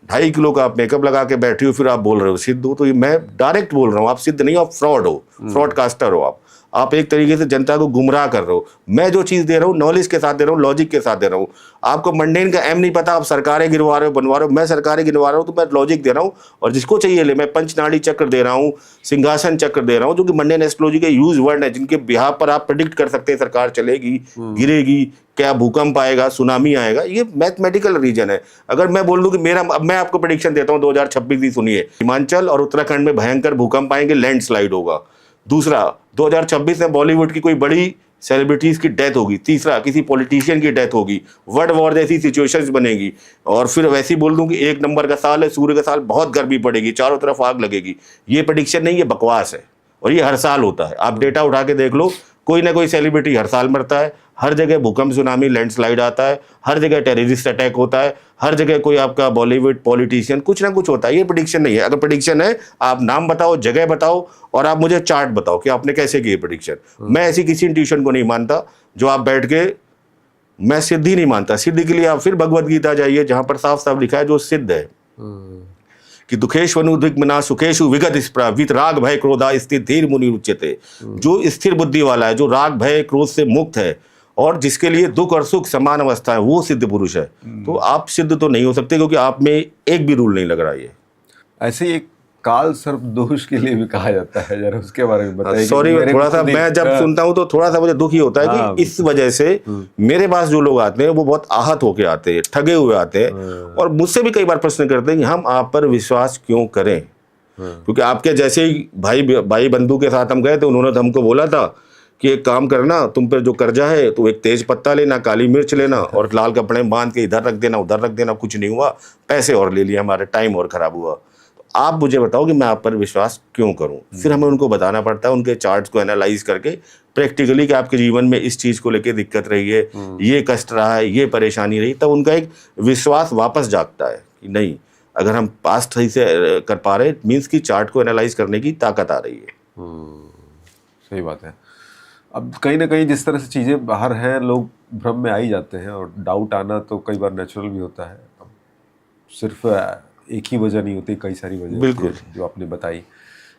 2.5 किलो का आप मेकअप लगा के बैठे हो, फिर आप बोल रहे हो सिद्ध हो। तो ये मैं डायरेक्ट बोल रहा हूँ, आप सिद्ध नहीं हो, आप फ्रॉड हो, फ्रॉडकास्टर हो। आप एक तरीके से जनता को गुमराह कर रहे हो। मैं जो चीज़ दे रहा हूँ नॉलेज के साथ दे रहा हूँ, लॉजिक के साथ दे रहा हूँ। आपको मंडेन का एम नहीं पता, आप सरकारें गिरवा रहे हो, बनवा रहे हो। मैं सरकारें गिरवा रहा हूँ तो मैं लॉजिक दे रहा हूँ, और जिसको चाहिए ले। मैं पंचनाड़ी चक्र दे रहा हूँ, सिंहासन चक्र दे रहा हूँ, जो कि मंडेन एस्ट्रोलॉजी के यूज वर्ड है, जिनके बिहार पर आप प्रेडिक्ट कर सकते हैं सरकार चलेगी, गिरेगी, क्या भूकंप आएगा, सुनामी आएगा। ये मैथमेटिकल रीजन है। अगर मैं बोल दूं कि मैं आपको प्रेडिक्शन देता हूं 2026 की, सुनिए, हिमाचल और उत्तराखंड में भयंकर भूकंप आएंगे, लैंडस्लाइड होगा। दूसरा, 2026 में बॉलीवुड की कोई बड़ी सेलिब्रिटीज की डेथ होगी। तीसरा, किसी पॉलिटिशियन की डेथ होगी, वर्ल्ड वॉर जैसी सिचुएशंस बनेगी। और फिर वैसे ही बोल दूं कि 1 नंबर का साल है, सूर्य का साल, बहुत गर्मी पड़ेगी, चारों तरफ आग लगेगी। ये प्रेडिक्शन नहीं, ये बकवास है, और ये हर साल होता है। आप डेटा उठा के देख लो, कोई ना कोई सेलिब्रिटी हर साल मरता है, हर जगह भूकंप, सुनामी, लैंडस्लाइड आता है, हर जगह टेररिस्ट अटैक होता है, हर जगह कोई आपका बॉलीवुड पॉलिटिशियन कुछ ना कुछ होता है। ये प्रेडिक्शन नहीं है। अगर प्रेडिक्शन है, आप नाम बताओ, जगह बताओ और आप मुझे चार्ट बताओ कि आपने कैसे की प्रेडिक्शन। मैं ऐसी किसी इंट्यूशन को नहीं मानता जो आप बैठ के, मैं सिद्ध ही नहीं मानता। सिद्ध के लिए आप फिर भगवत गीता जाइए, जहां पर साफ साफ लिखा है जो सिद्ध है कि दुखेश्वनुद्विग्मना सुखेशु विगत स्प्रा वित राग भय क्रोधा स्थिर धीर मुनि उच्यते। जो स्थिर बुद्धि वाला है, जो राग भय क्रोध से मुक्त है और जिसके लिए दुख और सुख समान अवस्था है, वो सिद्ध पुरुष है। तो आप सिद्ध तो नहीं हो सकते, क्योंकि आप में एक भी रूल नहीं लग रहा है। ऐसे ही एक काल सर्प दोष के लिए भी कहा जाता है, जरा उसके बारे में बताइए। सॉरी, थोड़ा सा मैं जब सुनता हूँ तो थोड़ा सा मुझे दुख ही होता है कि इस वजह से मेरे पास जो लोग आते हैं वो बहुत आहत होके आते हैं, ठगे हुए आते हैं और मुझसे भी कई बार प्रश्न करते हैं कि हम आप पर विश्वास क्यों करें। क्योंकि आपके जैसे ही भाई बंधु के साथ हम गए थे, उन्होंने तो हमको बोला था कि एक काम करना, तुम पर जो कर्जा है तो एक तेज पत्ता लेना, काली मिर्च लेना और लाल कपड़े बांध के इधर रख देना, उधर रख देना। कुछ नहीं हुआ, पैसे और ले लिए, हमारे टाइम और खराब हुआ। आप मुझे बताओ कि मैं आप पर विश्वास क्यों करूं। फिर हमें उनको बताना पड़ता है, उनके चार्ट्स को एनालाइज करके प्रैक्टिकली कि आपके जीवन में इस चीज़ को लेके दिक्कत रही है, ये कष्ट रहा है, ये परेशानी रही, तब उनका एक विश्वास वापस जागता है कि नहीं, अगर हम पास्ट सही से कर पा रहे मीन्स कि चार्ट को एनालाइज करने की ताकत आ रही है। सही बात है। अब कहीं ना कहीं जिस तरह से चीज़ें बाहर हैं, लोग भ्रम में आ ही जाते हैं और डाउट आना तो कई बार नेचुरल भी होता है। अब सिर्फ एक ही वजह नहीं होती, कई सारी वजह बिल्कुल जो आपने बताई।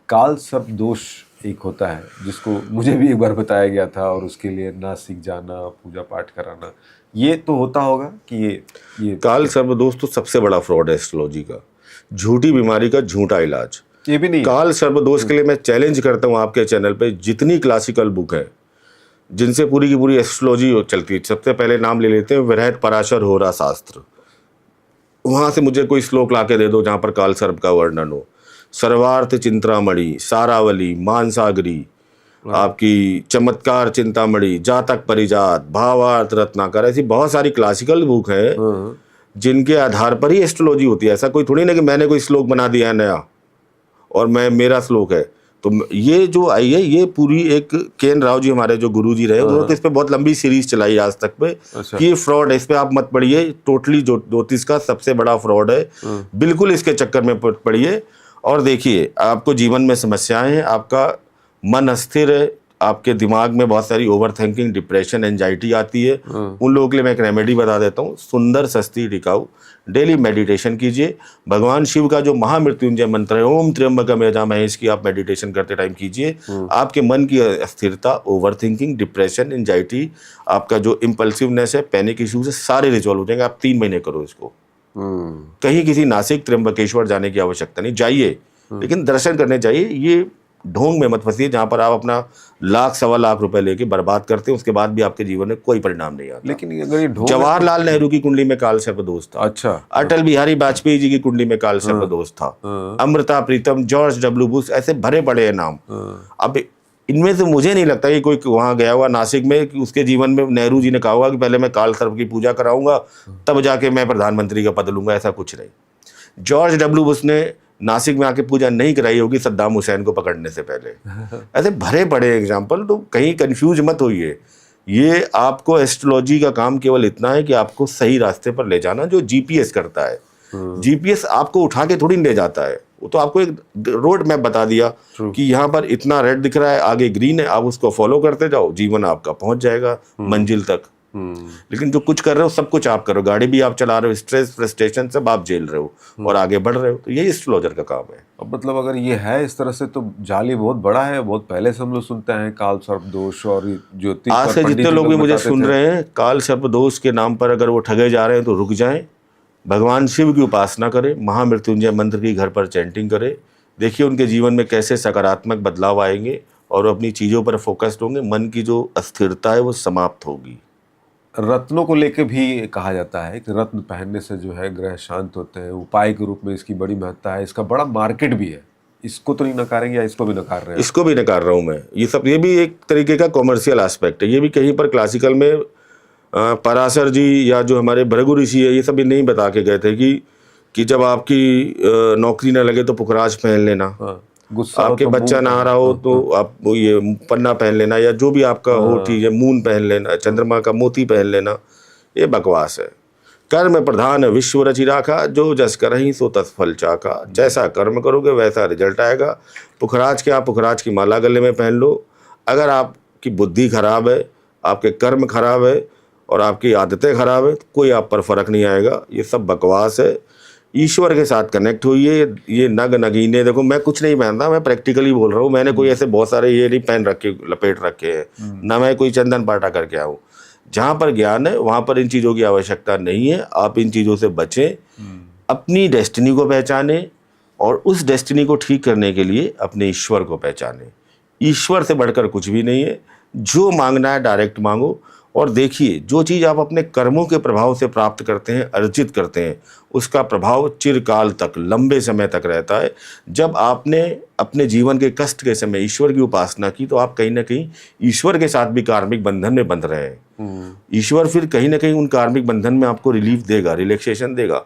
काल सर्प दोष एक होता है जिसको मुझे भी एक बार बताया गया था और उसके लिए नासिक जाना, पूजा पाठ कराना, ये तो होता होगा कि ये काल सर्प दोष तो सबसे बड़ा फ्रॉड है एस्ट्रोलॉजी का, झूठी बीमारी का झूठा इलाज। ये भी नहीं। काल सर्प दोष के लिए मैं चैलेंज करता हूँ आपके चैनल पे, जितनी क्लासिकल बुक है जिनसे पूरी की पूरी एस्ट्रोलॉजी चलती है, सबसे पहले नाम ले लेते हैं वृहद पराशर होरा शास्त्र। वहाँ से मुझे कोई श्लोक ला के दे दो जहाँ पर काल सर्प का वर्णन हो। सर्वार्थ चिंतामणि, सारावली, मानसागरी, आपकी चमत्कार चिंतामणि, जातक परिजात, भावार्थ रत्नाकर, ऐसी बहुत सारी क्लासिकल बुक है जिनके आधार पर ही एस्ट्रोलॉजी होती है। ऐसा कोई थोड़ी ना कि मैंने कोई श्लोक बना दिया है नया और मेरा श्लोक है। तो ये जो आई है, ये पूरी एक के.एन. राव जी हमारे जो गुरु जी रहे, उन्होंने तो इस पे बहुत लंबी सीरीज चलाई आज तक पे। अच्छा। कि ये फ्रॉड है, इस पे आप मत पढ़िए, टोटली ज्योतिष का सबसे बड़ा फ्रॉड है। बिल्कुल इसके चक्कर में पढ़िए और देखिए, आपको जीवन में समस्याएं हैं, आपका मन अस्थिर है, आपके दिमाग में बहुत सारी ओवर थिंकिंग, डिप्रेशन, एंजाइटी आती है। उन लोगों के लिए मैं एक रेमेडी बता देता हूँ, सुंदर, सस्ती, टिकाऊ। डेली मेडिटेशन कीजिए। भगवान शिव का जो महामृत्युंजय मंत्र है, ओम त्र्यंबकम यजामहे, इसकी आप मेडिटेशन करते टाइम कीजिए। आपके मन की अस्थिरता, ओवर थिंकिंग, डिप्रेशन, एंजाइटी, आपका जो इम्पल्सिवनेस है, पैनिक इश्यूज है, सारे रिजॉल्व हो जाएंगे। आप 3 महीने करो इसको। कहीं किसी नासिक, त्र्यंबकेश्वर जाने की आवश्यकता नहीं, जाइए लेकिन दर्शन करने चाहिए। ये ढोंग में मत फंसिए जहां पर आप अपना लाख, सवा लाख रुपए लेके बर्बाद करते हैं, उसके बाद भी आपके जीवन में कोई परिणाम नहीं आता। लेकिन अगर ये ढोंग, जवाहरलाल नेहरू की कुंडली में काल सर्प दोष था। अच्छा। अटल बिहारी वाजपेयी जी की कुंडली में काल सर्प दोष था। Amrita Pritam, George W Bush, ऐसे भरे पड़े हैं नाम। अब इनमें से मुझे नहीं लगता कि कोई वहां गया हुआ नासिक में कि उसके जीवन में नेहरू जी ने कहा होगा कि पहले मैं काल सर्प की पूजा कराऊंगा तब जाके मैं प्रधानमंत्री का पद लूंगा। ऐसा कुछ नहीं। जॉर्ज डब्ल्यू बुश ने नासिक में आके पूजा नहीं कराई होगी सद्दाम हुसैन को पकड़ने से पहले। ऐसे भरे पड़े एग्जाम्पल, तो कहीं कंफ्यूज मत होइए। ये आपको एस्ट्रोलॉजी का काम केवल इतना है कि आपको सही रास्ते पर ले जाना, जो जीपीएस करता है। जीपीएस आपको उठा के थोड़ी ले जाता है, वो तो आपको एक रोड मैप बता दिया कि यहाँ पर इतना रेड दिख रहा है, आगे ग्रीन है, आप उसको फॉलो करते जाओ, जीवन आपका पहुंच जाएगा मंजिल तक। लेकिन जो कुछ कर रहे हो सब कुछ आप करो, गाड़ी भी आप चला रहे हो, स्ट्रेस, फ्रस्ट्रेशन सब आप झेल रहे हो और आगे बढ़ रहे हो। तो यही एस्ट्रोलॉजर का काम है। अब मतलब अगर ये है इस तरह से तो जाली बहुत बड़ा है। बहुत पहले से हम लोग सुनते हैं काल सर्प दोष और ज्योतिष। आज से जितने लोग भी मुझे सुन रहे हैं, काल सर्प दोष के नाम पर अगर वो ठगे जा रहे हैं तो रुक जाएं, भगवान शिव की उपासना करें, महामृत्युंजय मंत्र की घर पर चैंटिंग करें। देखिए उनके जीवन में कैसे सकारात्मक बदलाव आएंगे और अपनी चीज़ों पर फोकस्ड होंगे। मन की जो अस्थिरता है वो समाप्त होगी। रत्नों को लेके भी कहा जाता है कि रत्न पहनने से जो है ग्रह शांत होते हैं, उपाय के रूप में इसकी बड़ी महत्ता है, इसका बड़ा मार्केट भी है। इसको तो नहीं नकारेंगे या इसको भी नकार रहे हैं? इसको भी नकार रहा हूँ मैं। ये भी एक तरीके का कॉमर्शियल एस्पेक्ट है। ये भी कहीं पर क्लासिकल में पराशर जी या जो हमारे भृगु ऋषि है, ये सब नहीं बता के गए थे कि जब आपकी नौकरी ना लगे तो पुखराज पहन लेना। गुस्सा हो आपके तो बच्चा मून ना आ रहा हो तो आप वो ये पन्ना पहन लेना, या जो भी आपका हो चीज है, मून पहन लेना, चंद्रमा का मोती पहन लेना, ये बकवास है। कर्म प्रधान विश्व रचि राखा, जो जस करहि सो तस फल चाखा। जैसा कर्म करोगे वैसा रिजल्ट आएगा। पुखराज के आप पुखराज की माला गले में पहन लो। अगर आपकी बुद्धि खराब है, आपके कर्म खराब है और आपकी आदतें खराब है, तो कोई आप पर फर्क नहीं आएगा। ये सब बकवास है। ईश्वर के साथ कनेक्ट होइए। ये नग नगीने, देखो मैं कुछ नहीं पहनता, मैं प्रैक्टिकली बोल रहा हूँ। मैंने कोई ऐसे बहुत सारे ये नहीं पहन रखे, लपेट रखे हैं, ना मैं कोई चंदन पाटा करके आऊँ। जहाँ पर ज्ञान है वहाँ पर इन चीज़ों की आवश्यकता नहीं है। आप इन चीज़ों से बचें, अपनी डेस्टिनी को पहचानें और उस डेस्टिनी को ठीक करने के लिए अपने ईश्वर को पहचानें। ईश्वर से बढ़कर कुछ भी नहीं है। जो मांगना है डायरेक्ट मांगो। और देखिए, जो चीज़ आप अपने कर्मों के प्रभाव से प्राप्त करते हैं, अर्जित करते हैं, उसका प्रभाव चिरकाल तक, लंबे समय तक रहता है। जब आपने अपने जीवन के कष्ट के समय ईश्वर की उपासना की, तो आप कहीं ना कहीं ईश्वर के साथ भी कार्मिक बंधन में बंध रहे हैं। ईश्वर फिर कहीं ना कहीं उन कार्मिक बंधन में आपको रिलीफ देगा, रिलैक्सेशन देगा।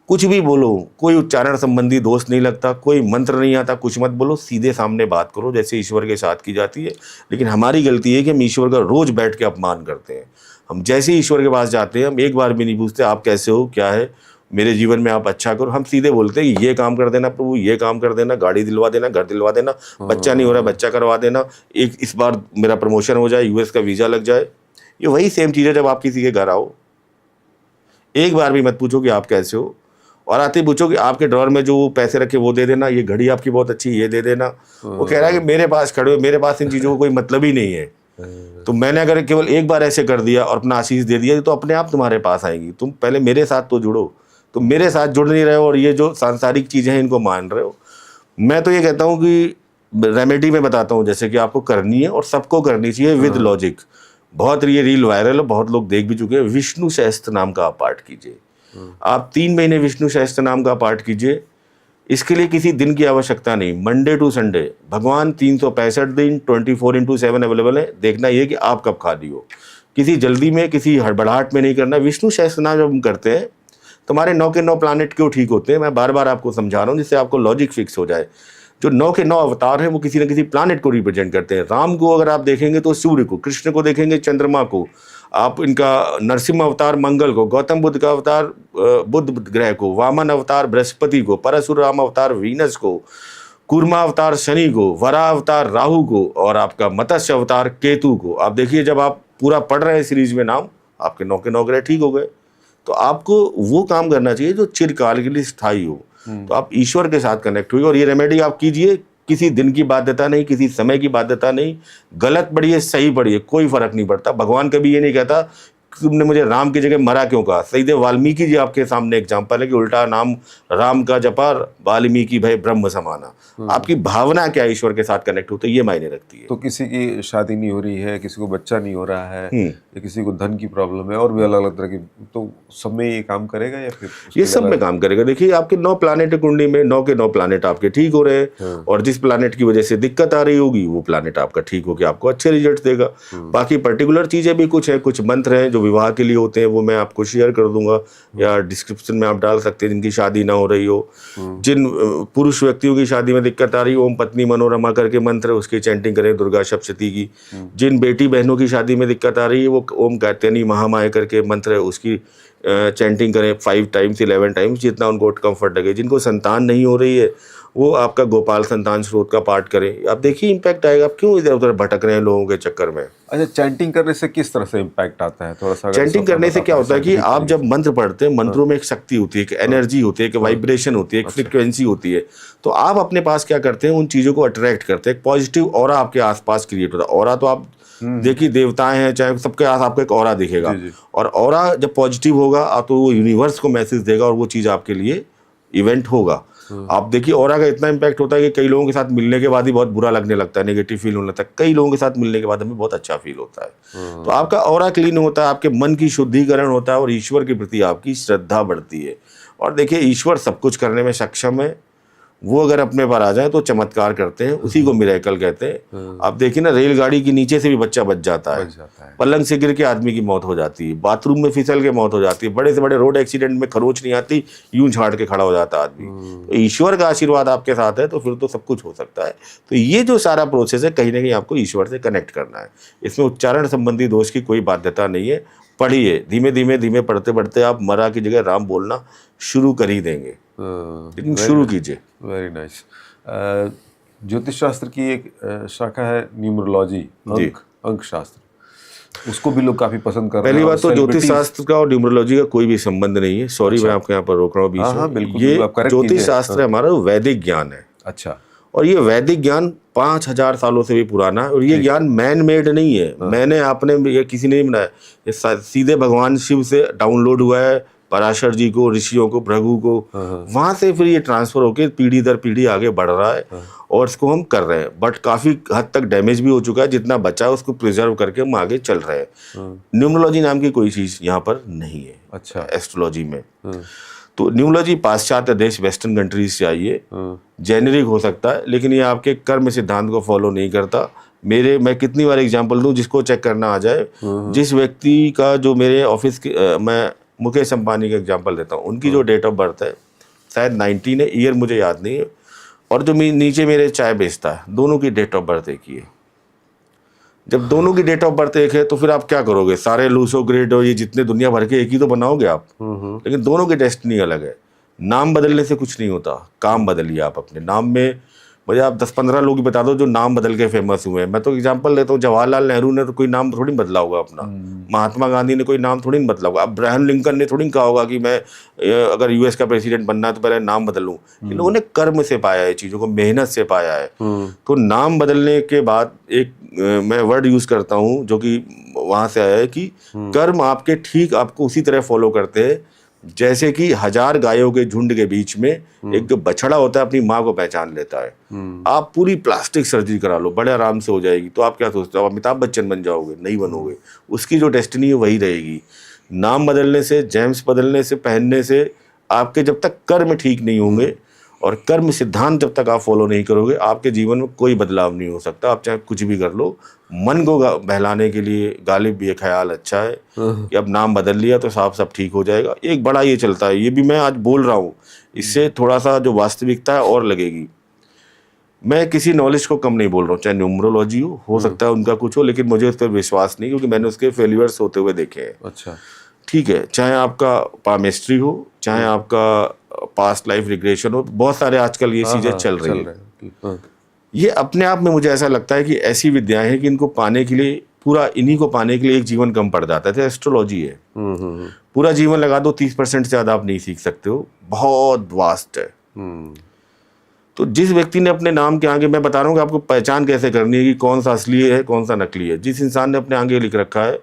कुछ भी बोलो, कोई उच्चारण संबंधी दोष नहीं लगता, कोई मंत्र नहीं आता, कुछ मत बोलो, सीधे सामने बात करो जैसे ईश्वर के साथ की जाती है। लेकिन हमारी गलती है कि हम ईश्वर का रोज बैठ के अपमान करते हैं। हम जैसे ही ईश्वर के पास जाते हैं, हम एक बार भी नहीं पूछते आप कैसे हो, क्या है, मेरे जीवन में आप अच्छा करो। हम सीधे बोलते हैं ये काम कर देना प्रभु, ये काम कर देना, गाड़ी दिलवा देना, घर दिलवा देना, बच्चा नहीं हो रहा बच्चा करवा देना, एक इस बार मेरा प्रमोशन हो जाए, यूएस का वीज़ा लग जाए। ये वही सेम चीज़ है जब आप किसी के घर आओ, एक बार भी मत पूछो कि आप कैसे हो, और आते ही पूछो कि आपके ड्रॉर में जो पैसे रखे वो दे देना, ये घड़ी आपकी बहुत अच्छी, ये दे देना। वो कह रहा है कि मेरे पास खड़े हो, मेरे पास इन चीज़ों को कोई मतलब ही नहीं है। तो मैंने अगर केवल एक बार ऐसे कर दिया और अपना आशीष दे दिया, तो अपने आप तुम्हारे पास आएंगी। तुम पहले मेरे साथ तो जुड़ो। तुम मेरे साथ जुड़ नहीं रहे हो और ये जो सांसारिक चीज़ें हैं इनको मान रहे हो। मैं तो ये कहता हूँ कि रेमेडी में बताता हूँ जैसे कि आपको करनी है और सबको करनी चाहिए विद लॉजिक। बहुत ये रील वायरल है, बहुत लोग देख भी चुके हैं। विष्णु सहस्त्र नाम का आप पाठ कीजिए। आप 3 महीने विष्णु सहस्त्र नाम का पाठ कीजिए। इसके लिए किसी दिन की आवश्यकता नहीं, मंडे टू संडे। भगवान 365 दिन 24/7 अवेलेबल है। देखना ये कि आप कब खाली हो। किसी जल्दी में, किसी हड़बड़ाहट में नहीं करना। विष्णु सहस्त्र नाम जब हम करते हैं, तुम्हारे 9 के 9 प्लानेट क्यों ठीक होते हैं, मैं बार बार आपको समझा रहा हूँ जिससे आपको लॉजिक फिक्स हो जाए। जो 9 के 9 अवतार हैं वो किसी न किसी प्लानेट को रिप्रेजेंट करते हैं। राम को अगर आप देखेंगे तो सूर्य को, कृष्ण को देखेंगे चंद्रमा को, आप इनका नरसिम्हा अवतार मंगल को, गौतम बुद्ध का अवतार बुध ग्रह को, वामन अवतार बृहस्पति को, परशुराम अवतार वीनस को, कूर्मा अवतार शनि को, वराह अवतार राहु को, और आपका मत्स्य अवतार केतु को। आप देखिए जब आप पूरा पढ़ रहे हैं सीरीज में नाम, आपके 9 के 9 ग्रह ठीक हो गए। तो आपको वो काम करना चाहिए जो चिरकाल के लिए स्थायी हो। तो आप ईश्वर के साथ कनेक्ट हुई और ये रेमेडी आप कीजिए। किसी दिन की बाध्यता नहीं, किसी समय की बाध्यता नहीं। गलत पढ़िए, सही पढ़िए, कोई फर्क नहीं पड़ता। भगवान कभी ये नहीं कहता तुमने मुझे राम की जगह मरा क्यों कहा। सही दे वाल्मीकि जी आपके सामने एग्जाम्पल है कि उल्टा नाम राम का जपा, वाल्मीकि भय ब्रह्म समाना। आपकी भावना क्या ईश्वर के साथ कनेक्ट होते ये मायने रखती है। तो किसी की शादी नहीं हो रही है, किसी को बच्चा नहीं हो रहा है, या किसी को धन की प्रॉब्लम है और भी अलग अलग तरह की, तो सब में ये काम करेगा या फिर ये सब में काम करेगा। देखिए आपके 9 प्लानेट कुंडली में 9 के 9 प्लानेट आपके ठीक हो रहे हैं, और जिस प्लानेट की वजह से दिक्कत आ रही होगी वो प्लानेट आपका ठीक होकर आपको अच्छे रिजल्ट देगा। बाकी पर्टिकुलर चीजें भी कुछ है, कुछ मंत्र हैं जो विवाह के लिए होते हैं, वो मैं आपको शेयर कर दूंगा या डिस्क्रिप्शन में आप डाल सकते हैं। जिनकी शादी ना हो रही हो, जिन पुरुष व्यक्तियों की शादी में दिक्कत आ रही हो, ओम पत्नी मनोरमा करके मंत्र उसकी चैंटिंग करें, दुर्गा सप्तशती की। जिन बेटी बहनों की शादी में दिक्कत आ रही है वो ओम कात्यायनी महामाया करके मंत्र है उसकी चैंटिंग करें 5 टाइम्स 11 टाइम्स, जितना उनको कंफर्ट लगे। जिनको संतान नहीं हो रही है वो आपका गोपाल संतान स्रोत का पाठ करें। आप देखिए इम्पैक्ट आएगा। आप क्यों इधर उधर भटक रहे हैं लोगों के चक्कर में। अच्छा, चैंटिंग करने से किस तरह से इम्पैक्ट आता है, थोड़ा सा चैंटिंग करने से क्या होता है कि आप जब मंत्र पढ़ते हैं, मंत्रों में एक शक्ति होती है, एक एनर्जी होती है, एक वाइब्रेशन होती है, एक फ्रिक्वेंसी होती है। तो आप अपने पास क्या करते हैं, उन चीज़ों को अट्रैक्ट करते हैं। एक पॉजिटिव ऑरा आपके आसपास क्रिएट होता है। ऑरा तो आप देखिए देवताएं हैं चाहे सबके पास आपको एक ऑरा दिखेगा, और ऑरा जब पॉजिटिव होगा तो वो यूनिवर्स को मैसेज देगा और वो चीज़ आपके लिए इवेंट होगा। आप देखिए ऑरा का इतना इम्पैक्ट होता है कि कई लोगों के साथ मिलने के बाद ही बहुत बुरा लगने लगता है, नेगेटिव फील होने लगता है। कई लोगों के साथ मिलने के बाद हमें बहुत अच्छा फील होता है। तो आपका ऑरा क्लीन होता है, आपके मन की शुद्धिकरण होता है, और ईश्वर के प्रति आपकी श्रद्धा बढ़ती है। और देखिए ईश्वर सब कुछ करने में सक्षम है, वो अगर अपने पर आ जाए तो चमत्कार करते हैं, उसी को मिरेकल कहते हैं। आप देखिए ना, रेलगाड़ी के नीचे से भी बच्चा बच जाता है, पलंग से गिर के आदमी की मौत हो जाती है, बाथरूम में फिसल के मौत हो जाती है, बड़े से बड़े रोड एक्सीडेंट में खरोच नहीं आती, यूं झाड़ के खड़ा हो जाता आदमी। तो ईश्वर का आशीर्वाद आपके साथ है तो फिर तो सब कुछ हो सकता है। तो ये जो सारा प्रोसेस है, कहीं ना कहीं आपको ईश्वर से कनेक्ट करना है। इसमें उच्चारण संबंधी दोष की कोई बाध्यता नहीं है। पढ़िए, धीमे धीमे पढ़ते पढ़ते आप मरा की जगह राम बोलना शुरू कर ही देंगे, लेकिन शुरू कीजिए। Very nice. ज्योतिष शास्त्र की एक शाखा है न्यूमरोलॉजी, अंक शास्त्र, उसको भी लोग काफी पसंद कर रहे हैं। पहली बात तो ज्योतिष शास्त्र का और न्यूमरोलॉजी का कोई भी संबंध नहीं है। सॉरी, मैं आपके यहाँ पर रोक रहा हूँ बीच में। बिल्कुल, ये आप ज्योतिष शास्त्र हमारा वैदिक ज्ञान है। अच्छा। और ये वैदिक ज्ञान 5000 सालों से भी पुराना है। और ये ज्ञान मैन मेड नहीं है, मैंने आपने या किसी ने नहीं बनाया। ये सीधे भगवान शिव से डाउनलोड हुआ है, पराशर जी को, ऋषियों को, भृगु को, वहां से फिर ये ट्रांसफर होकर पीढ़ी दर पीढ़ी आगे बढ़ रहा है। और इसको हम कर रहे हैं, बट काफी हद तक डैमेज भी हो चुका है। जितना बचा है उसको प्रिजर्व करके हम आगे चल रहे हैं। न्यूमरोलॉजी नाम की कोई चीज यहाँ पर नहीं है। अच्छा। एस्ट्रोलॉजी में तो न्यूमरोलॉजी पाश्चात्य देश, वेस्टर्न कंट्रीज से आई है। जेनेरिक हो सकता है, लेकिन ये आपके कर्म सिद्धांत को फॉलो नहीं करता। मैं कितनी बार एग्जांपल दूं, जिसको चेक करना आ जाए। जिस व्यक्ति का जो मेरे ऑफिस के मैं मुकेश अंबानी का एग्जांपल देता हूँ, उनकी जो डेट ऑफ बर्थ है शायद 19 है, ईयर मुझे याद नहीं है, और जो नीचे मेरे चाय बेचता है, दोनों की डेट ऑफ बर्थ एक ही है। जब दोनों की डेट ऑफ बर्थ एक है तो फिर आप क्या करोगे? सारे लूसो ग्रेड और ये जितने दुनिया भर के एक ही तो बनाओगे आप। लेकिन दोनों की डेस्टिनी अलग है। नाम बदलने से कुछ नहीं होता, काम बदलिए आप अपने नाम में। मुझे आप 10-15 लोग बता दो जो नाम बदल के फेमस हुए हैं। मैं तो एग्जांपल लेता हूँ, जवाहरलाल नेहरू ने तो कोई नाम थोड़ी बदला होगा अपना, महात्मा गांधी ने कोई नाम थोड़ी बदला होगा, अब्राहम लिंकन ने थोड़ी कहा होगा कि मैं अगर यूएस का प्रेसिडेंट बनना है तो पहले नाम बदलूं। इन लोगों ने कर्म से पाया है, चीज़ों को मेहनत से पाया है। तो नाम बदलने के बाद एक मैं वर्ड यूज करता हूँ जो कि वहाँ से आया है कि कर्म आपके ठीक आपको उसी तरह फॉलो करते हैं जैसे कि 1000 गायों के झुंड के बीच में एक जो बछड़ा होता है अपनी माँ को पहचान लेता है। आप पूरी प्लास्टिक सर्जरी करा लो, बड़े आराम से हो जाएगी। तो आप क्या सोचते हो, आप अमिताभ बच्चन बन जाओगे? नहीं बनोगे। उसकी जो डेस्टिनी है वही रहेगी। नाम बदलने से, जेम्स बदलने से, पहनने से आपके जब तक कर्म ठीक नहीं होंगे और कर्म सिद्धांत जब तक आप फॉलो नहीं करोगे, आपके जीवन में कोई बदलाव नहीं हो सकता। आप चाहे कुछ भी कर लो। मन को बहलाने के लिए गालिब ये ख्याल अच्छा है कि अब नाम बदल लिया तो साफ सब ठीक हो जाएगा। एक बड़ा ये चलता है, ये भी मैं आज बोल रहा हूँ, इससे थोड़ा सा जो वास्तविकता है और लगेगी। मैं किसी नॉलेज को कम नहीं बोल रहा हूँ, चाहे न्यूमरोलॉजी हो सकता है उनका कुछ हो, लेकिन मुझे उस पर विश्वास नहीं, क्योंकि मैंने उसके फेलियर्स होते हुए देखे हैं। अच्छा, ठीक है, चाहे आपका पामेस्ट्री हो, चाहे आपका पास्ट लाइफ रिग्रेशन हो, बहुत सारे आजकल ये चीजें चल रही हैं। ये अपने आप में मुझे ऐसा लगता है कि ऐसी विद्याएं हैं कि इनको पाने के लिए इन्हीं को पाने के लिए एक जीवन कम पड़ जाता है। एस्ट्रोलॉजी है, पूरा जीवन लगा दो, 30% से ज्यादा आप नहीं सीख सकते हो, बहुत वास्ट है। तो जिस व्यक्ति ने अपने नाम के आगे, मैं बता रहा हूँ कि आपको पहचान कैसे करनी है कि कौन सा असली है कौन सा नकली है। जिस इंसान ने अपने आगे लिख रखा है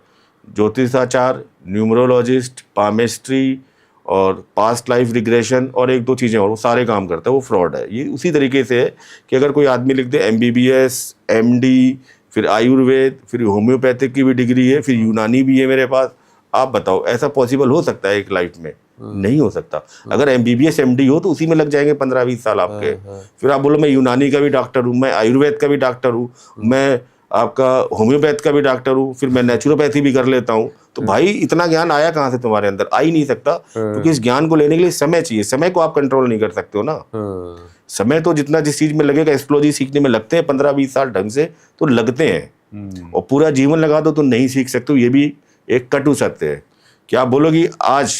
ज्योतिषाचार, न्यूमरोलॉजिस्ट, पामेस्ट्री और पास्ट लाइफ रिग्रेशन और 1-2 चीज़ें और, वो सारे काम करता है, वो फ्रॉड है। ये उसी तरीके से है कि अगर कोई आदमी लिख दे MBBS, MD, फिर आयुर्वेद, फिर होम्योपैथिक की भी डिग्री है, फिर यूनानी भी है मेरे पास, आप बताओ ऐसा पॉसिबल हो सकता है एक लाइफ में? नहीं हो सकता। अगर MBBS MD हो तो उसी में लग जाएंगे 15-20 साल आपके। फिर आप बोलो मैं यूनानी का भी डॉक्टर हूँ, मैं आयुर्वेद का भी डॉक्टर हूँ, मैं आपका होम्योपैथ का भी डॉक्टर हूँ, फिर मैं नेचुरोपैथी भी कर लेता हूँ। तो भाई इतना ज्ञान आया कहाँ से तुम्हारे अंदर? आ ही नहीं सकता, क्योंकि इस ज्ञान को लेने के लिए समय चाहिए। समय को आप कंट्रोल नहीं कर सकते हो ना। समय तो जितना जिस चीज में लगेगा, एस्ट्रोलॉजी सीखने में लगते हैं 15-20 साल ढंग से तो लगते हैं, और पूरा जीवन लगा दो तो नहीं सीख सकते हो। ये भी एक कटु सत्य है। क्या आप बोलोगे आज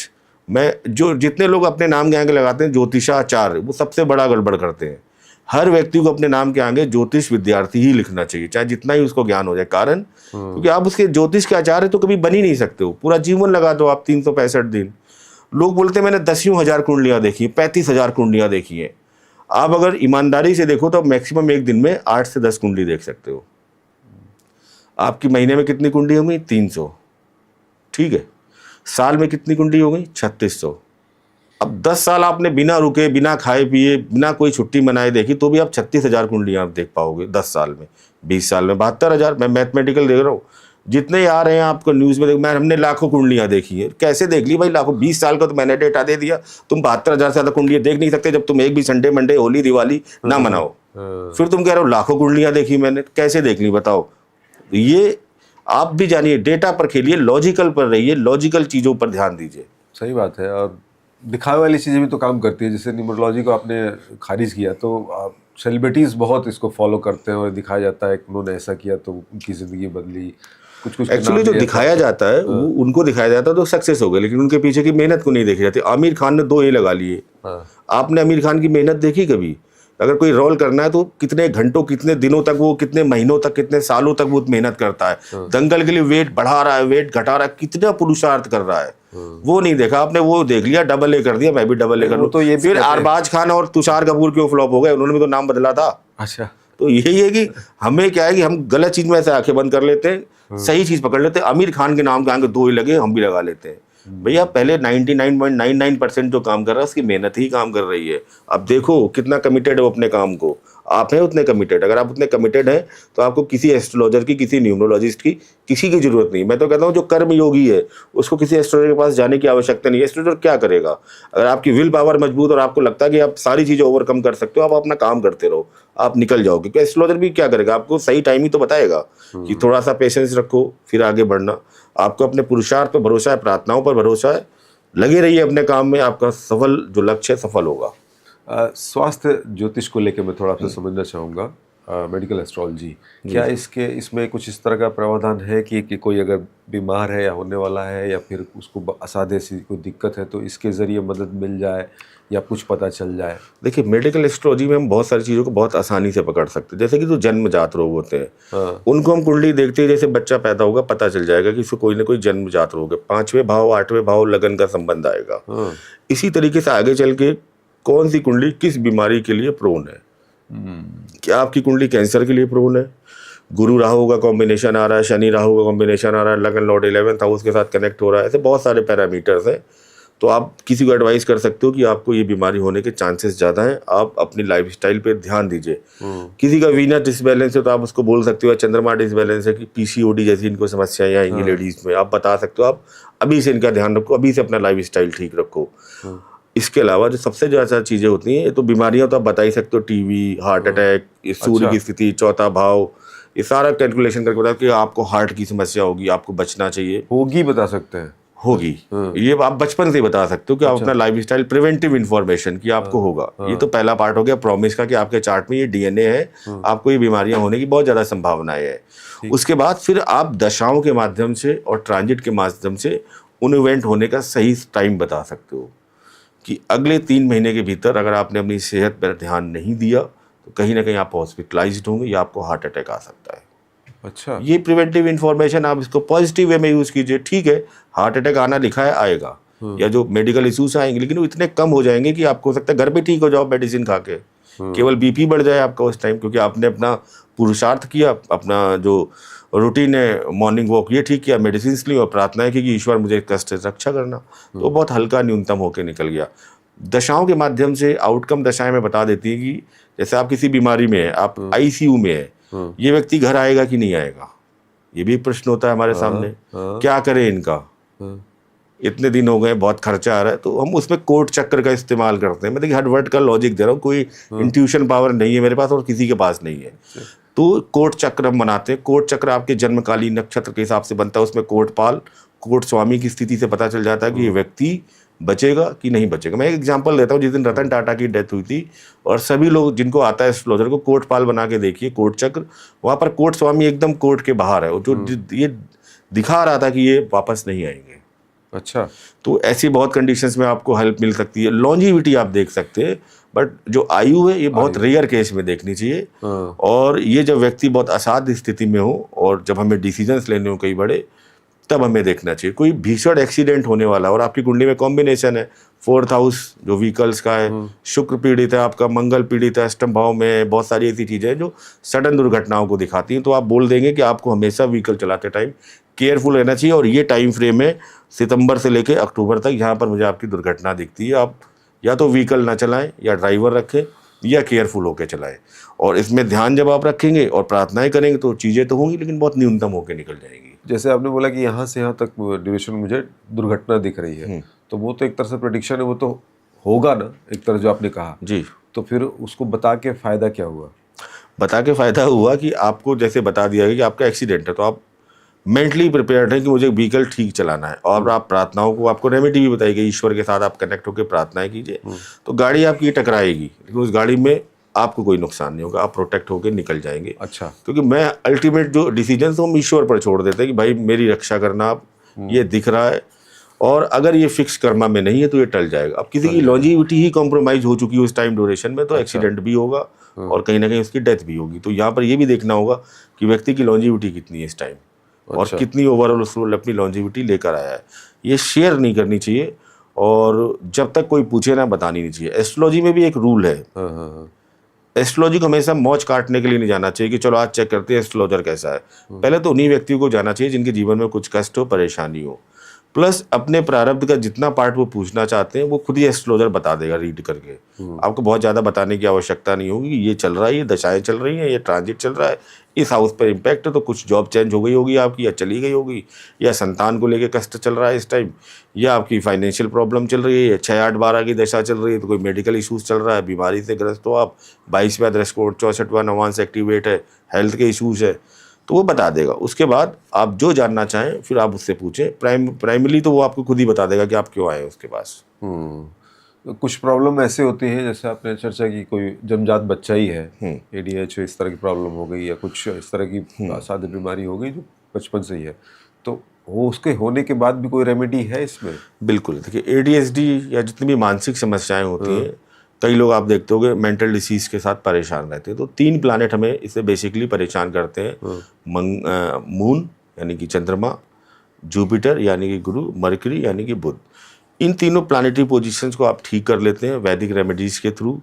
मैं जितने लोग अपने नाम के आगे लगाते हैं ज्योतिषाचार्य, वो सबसे बड़ा गड़बड़ करते हैं। हर व्यक्ति को अपने नाम के आगे ज्योतिष विद्यार्थी ही लिखना चाहिए, चाहे जितना ही उसको ज्ञान हो जाए। कारण क्योंकि आप उसके ज्योतिष के आचार्य तो कभी बन ही नहीं सकते हो। पूरा जीवन लगा दो आप, 365 दिन। लोग बोलते हैं मैंने 10,000 कुंडलियां देखी, 35,000 कुंडलियां देखी हैं। आप अगर ईमानदारी से देखो तो मैक्सिमम एक दिन में 8 से 10 कुंडली देख सकते हो। आपकी महीने में कितनी कुंडली होंगी? 300। ठीक है, साल में कितनी कुंडली हो गई? 3600। अब 10 साल आपने बिना रुके, बिना खाए पिए, बिना कोई छुट्टी मनाए देखी, तो भी आप 36,000 कुंडलियां आप देख पाओगे 10 साल में। 20 साल में 72,000। मैं मैथमेटिकल देख रहा हूँ, जितने आ रहे हैं आपको न्यूज़ में हमने लाखों कुंडलियां देखी है। कैसे देख ली भाई? लाखों, 20 साल का तो मैंने डेटा दे दिया। तुम 72,000 से ज़्यादा कुंडलियां देख नहीं सकते जब तुम एक भी संडे मंडे होली दिवाली ना मनाओ। फिर तुम कह रहे हो लाखों कुंडलियां देखी मैंने, कैसे देख ली बताओ? ये आप भी जानिए, डेटा पर खेलिए, लॉजिकल पर रहिए, लॉजिकल चीज़ों पर ध्यान दीजिए। सही बात है। और दिखावे वाली चीज़ें भी तो काम करती है। जैसे न्यूमरोलॉजी को आपने खारिज किया तो सेलिब्रिटीज़ बहुत इसको फॉलो करते हैं और दिखाया जाता है कि उन्होंने ऐसा किया तो उनकी ज़िंदगी बदली। कुछ एक्चुअली जो दिखाया जाता है वो उनको दिखाया जाता है तो सक्सेस हो गए, लेकिन उनके पीछे की मेहनत को नहीं देखी जाती। आमिर खान ने 2 ए लगा लिए। आपने आमिर खान की मेहनत देखी कभी? अगर कोई रोल करना है तो कितने घंटों, कितने दिनों तक, वो कितने महीनों तक, कितने सालों तक वो मेहनत करता है। दंगल के लिए वेट बढ़ा रहा है, वेट घटा रहा है, कितना पुरुषार्थ कर रहा है, वो नहीं देखा आपने। वो देख लिया, डबल ए कर दिया, मैं भी डबल ए कर लूं। तो ये फिर अरबाज खान और तुषार कपूर क्यों फ्लॉप हो गए? उन्होंने भी तो नाम बदला था। अच्छा, तो यही है कि हमें क्या है कि हम गलत चीज में ऐसे आंखें बंद कर लेते हैं, सही चीज पकड़ लेते हैं। आमिर खान के नाम के आगे 2 ही लगे, हम भी लगा लेते हैं। भैया पहले 99.99% जो काम कर रहा है उसकी मेहनत ही काम कर रही है। अब देखो कितना कमिटेड है वो अपने काम को। आप हैं उतने कमिटेड। अगर आप उतने कमिटेड हैं तो आपको किसी एस्ट्रोलॉजर की, किसी न्यूमरोलॉजिस्ट की, किसी की जरूरत नहीं। मैं तो कहता हूँ जो कर्म योगी है उसको किसी एस्ट्रोलॉजर के पास जाने की आवश्यकता नहीं है। एस्ट्रोलॉजर क्या करेगा? अगर आपकी विल पावर मजबूत और आपको लगता है कि आप सारी चीज़ें ओवरकम कर सकते हो, आप अपना काम करते रहो, आप निकल जाओगे। क्योंकि एस्ट्रोलॉजर भी क्या करेगा? आपको सही टाइम ही तो बताएगा कि थोड़ा सा पेशेंस रखो, फिर आगे बढ़ना। आपको अपने पुरुषार्थ पर भरोसा है, प्रार्थनाओं पर भरोसा है, लगे रहिए अपने काम में, आपका सफल जो लक्ष्य है सफल होगा। स्वास्थ्य ज्योतिष को लेकर मैं थोड़ा आपसे समझना चाहूँगा। मेडिकल एस्ट्रोलॉजी, क्या इसमें कुछ इस तरह का प्रावधान है कि कोई अगर बीमार है या होने वाला है या फिर उसको असाध्य सी कोई दिक्कत है तो इसके ज़रिए मदद मिल जाए या कुछ पता चल जाए? देखिए, मेडिकल एस्ट्रोलॉजी में हम बहुत सारी चीज़ों को बहुत आसानी से पकड़ सकते हैं। जैसे कि जो जन्मजात रोग होते हैं, उनको हम कुंडली देखते हैं, जैसे बच्चा पैदा होगा पता चल जाएगा कि इसको कोई ना कोई जन्मजात रोग है। 5वें भाव 8वें भाव लगन का संबंध आएगा। इसी तरीके से आगे चल के कौन सी कुंडली किस बीमारी के लिए प्रोन है। क्या आपकी कुंडली कैंसर के लिए प्रोन है? गुरु राहु का कॉम्बिनेशन आ रहा है, शनि राहु का कॉम्बिनेशन आ रहा है, लगन लॉर्ड 11th हाउस के साथ कनेक्ट हो रहा है, ऐसे बहुत सारे पैरामीटर्स हैं। तो आप किसी को एडवाइस कर सकते हो कि आपको ये बीमारी होने के चांसेस ज़्यादा हैं, आप अपनी लाइफस्टाइल पे ध्यान दीजिए। किसी का वीनस डिसबैलेंस है तो आप उसको बोल सकते हो, चंद्रमा डिसबैलेंस है कि पीसीओडी जैसी इनको समस्याएं आएंगी लेडीज़ में, आप बता सकते हो। आप अभी से इनका ध्यान रखो, अभी से अपना लाइफस्टाइल ठीक रखो। इसके अलावा जो सबसे ज़्यादा चीज़ें होती हैं, तो बीमारियां तो आप बता ही सकते हो, टीवी, हार्ट अटैक, सूर्य की स्थिति, चौथा भाव, ये सारा कैलकुलेशन करके बताओ कि आपको हार्ट की समस्या होगी, आपको बचना चाहिए। होगी बता सकते हैं? होगी, ये आप बचपन से बता सकते हो कि आप अपना लाइफस्टाइल, प्रिवेंटिव इन्फॉर्मेशन कि आपको होगा। ये तो पहला पार्ट हो गया प्रॉमिस का कि आपके चार्ट में ये डीएनए है, आपको ये बीमारियां होने की बहुत ज़्यादा संभावनाएं है। उसके बाद फिर आप दशाओं के माध्यम से और ट्रांजिट के माध्यम से उन इवेंट होने का सही टाइम बता सकते हो कि अगले 3 महीने के भीतर अगर आपने अपनी सेहत पर ध्यान नहीं दिया तो कहीं ना कहीं आप हॉस्पिटलाइज्ड होंगे या आपको हार्ट अटैक आ सकता है। अच्छा, ये प्रिवेंटिव इन्फॉर्मेशन आप इसको पॉजिटिव वे में यूज़ कीजिए। ठीक है, हार्ट अटैक आना लिखा है, आएगा, या जो मेडिकल इश्यूज आएंगे, लेकिन वो इतने कम हो जाएंगे कि आपको हो सकता है घर पे ठीक हो जाओ मेडिसिन खा के। केवल बीपी बढ़ जाए आपका उस टाइम, क्योंकि आपने अपना पुरुषार्थ किया, अपना जो रूटीन है मॉर्निंग वॉक ये ठीक किया, मेडिसिन ली और प्रार्थनाएं की कि ईश्वर मुझे कष्ट से रक्षा करना, तो बहुत हल्का न्यूनतम होकर निकल गया। दशाओं के माध्यम से आउटकम दशाएं में बता देती है कि जैसे आप किसी बीमारी में है, आप आईसीयू में है, ये व्यक्ति घर आएगा कि नहीं आएगा, ये भी प्रश्न होता है हमारे सामने। क्या करें इनका, इतने दिन हो गए, बहुत खर्चा आ रहा है, तो हम उसमें कोट चक्र का इस्तेमाल करते हैं। मैं देखिए हर वर्ड का लॉजिक दे रहा हूँ, कोई इंट्यूशन पावर नहीं है मेरे पास और किसी के पास नहीं है। तो कोट चक्र हम बनाते हैं। कोट चक्र आपके जन्मकालीन नक्षत्र के हिसाब से बनता है, उसमें कोटपाल, कोट स्वामी की स्थिति से पता चल जाता है कि ये व्यक्ति बचेगा कि नहीं बचेगा। मैं एक एग्जांपल देता हूँ, जिस दिन रतन टाटा की डेथ हुई थी और सभी लोग जिनको आता है एस्ट्रोलॉजर को कोटपाल बना के देखिए, कोट चक्र, वहाँ पर कोट स्वामी एकदम कोट के बाहर है, जो ये दिखा रहा था कि ये वापस नहीं आएंगे। अच्छा, तो ऐसी बहुत कंडीशंस में आपको हेल्प मिल सकती है। लॉन्जिविटी आप देख सकते हैं, बट जो आयु है ये बहुत रेयर केस में देखनी चाहिए। और ये जब व्यक्ति बहुत असाध्य स्थिति में हो और जब हमें डिसीजंस लेने हो कई बड़े, तब हमें देखना चाहिए। कोई भीषण एक्सीडेंट होने वाला और आपकी कुंडली में कॉम्बिनेशन है 4th हाउस जो व्हीकल्स का है, शुक्र पीड़ित है आपका, मंगल पीड़ित है, अष्टम भाव में, बहुत सारी ऐसी चीज़ें हैं जो सडन दुर्घटनाओं को दिखाती हैं, तो आप बोल देंगे कि आपको हमेशा व्हीकल चलाते टाइम केयरफुल रहना चाहिए। और ये टाइम फ्रेम है सितंबर से लेकर अक्टूबर तक, यहाँ पर मुझे आपकी दुर्घटना दिखती है। आप या तो व्हीकल ना चलाएं या ड्राइवर रखें या केयरफुल होकर चलाएं। और इसमें ध्यान जब आप रखेंगे और प्रार्थनाएं करेंगे तो चीज़ें तो होंगी, लेकिन बहुत न्यूनतम होकर निकल जाएंगी। जैसे आपने बोला कि यहाँ से यहाँ तक ड्यूरेशन मुझे दुर्घटना दिख रही है, तो वो तो एक तरह से प्रेडिक्शन है, वो तो होगा ना, एक तरह जो आपने कहा जी। तो फिर उसको बता के फायदा क्या हुआ? बता के फ़ायदा हुआ कि आपको जैसे बता दिया गया कि आपका एक्सीडेंट है, तो आप मेंटली प्रिपेयर्ड हैं कि मुझे व्हीकल ठीक चलाना है, और आप प्रार्थनाओं को, आपको रेमेडी भी बताई गई, ईश्वर के साथ आप कनेक्ट होकर प्रार्थनाएं कीजिए, तो गाड़ी आपकी टकराएगी लेकिन उस गाड़ी में आपको कोई नुकसान नहीं होगा, आप प्रोटेक्ट होकर निकल जाएंगे। अच्छा। क्योंकि मैं अल्टीमेट जो डिसीजन तो हम ईश्वर पर छोड़ देते हैं कि भाई मेरी रक्षा करना, आप ये दिख रहा है, और अगर ये फिक्स कर्मा में नहीं है तो ये टल जाएगा। अब किसी की लॉन्जिविटी ही कॉम्प्रोमाइज हो चुकी है उस टाइम ड्यूरेशन में, तो एक्सीडेंट भी होगा और कहीं ना कहीं उसकी डेथ भी होगी। तो यहाँ पर ये भी देखना होगा कि व्यक्ति की लॉन्जिविटी कितनी है इस टाइम, और कितनी ओवरऑल उसको अपनी लॉन्जिविटी लेकर आया है। ये शेयर नहीं करनी चाहिए, और जब तक कोई पूछे ना बतानी नहीं चाहिए। एस्ट्रोलॉजी में भी एक रूल है, एस्ट्रोलॉजी को हमेशा मौज काटने के लिए नहीं जाना चाहिए कि चलो आज चेक करते हैं एस्ट्रोलॉजर कैसा है। पहले तो उन्हीं व्यक्तियों को जाना चाहिए जिनके जीवन में कुछ कष्ट हो, परेशानी हो, प्लस अपने प्रारब्ध का जितना पार्ट वो पूछना चाहते हैं वो खुद ही एस्ट्रोलॉजर बता देगा रीड करके। आपको बहुत ज़्यादा बताने की आवश्यकता नहीं होगी। ये चल रहा है, ये दशाएं चल रही हैं, ये ट्रांजिट चल रहा है, इस हाउस पर इम्पैक्ट है, तो कुछ जॉब चेंज हो गई होगी आपकी, या चली गई होगी, या संतान को लेके कष्ट चल रहा है इस टाइम, या आपकी फाइनेंशियल प्रॉब्लम चल रही है, 6, 8, 12 की दशा चल रही है, तो कोई मेडिकल इशूज़ चल रहा है, बीमारी से ग्रस्त हो आप, 22वां दृष्टिकोण 64वां नवांश एक्टिवेट है, हेल्थ के इशूज़ है, तो वो बता देगा। उसके बाद आप जो जानना चाहें फिर आप उससे पूछें। प्राइमरी तो वो आपको खुद ही बता देगा कि आप क्यों आए उसके पास। तो कुछ प्रॉब्लम ऐसे होती हैं, जैसे आपने चर्चा की, कोई जन्मजात बच्चा ही है, ADHD इस तरह की प्रॉब्लम हो गई, या कुछ इस तरह की असाध्य बीमारी हो गई जो बचपन से ही है, तो वो उसके होने के बाद भी कोई रेमेडी है इसमें? बिल्कुल। देखिए ADHD या जितनी भी मानसिक समस्याएं होती हैं, कई लोग आप देखते होंगे मेंटल डिसीज के साथ परेशान रहते हैं। तो 3 प्लैनेट हमें इसे बेसिकली परेशान करते हैं, मून यानी कि चंद्रमा, जुपिटर यानी कि गुरु, मरकरी यानी कि बुध। इन तीनों प्लानिटरी पोजीशंस को आप ठीक कर लेते हैं वैदिक रेमेडीज़ के थ्रू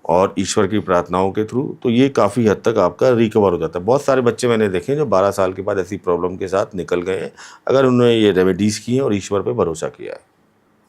और ईश्वर की प्रार्थनाओं के थ्रू, तो ये काफ़ी हद तक आपका रिकवर हो जाता है। बहुत सारे बच्चे मैंने देखे हैं जो 12 साल के बाद ऐसी प्रॉब्लम के साथ निकल गए हैं, अगर उन्होंने ये रेमेडीज़ की हैं और ईश्वर पर भरोसा किया है।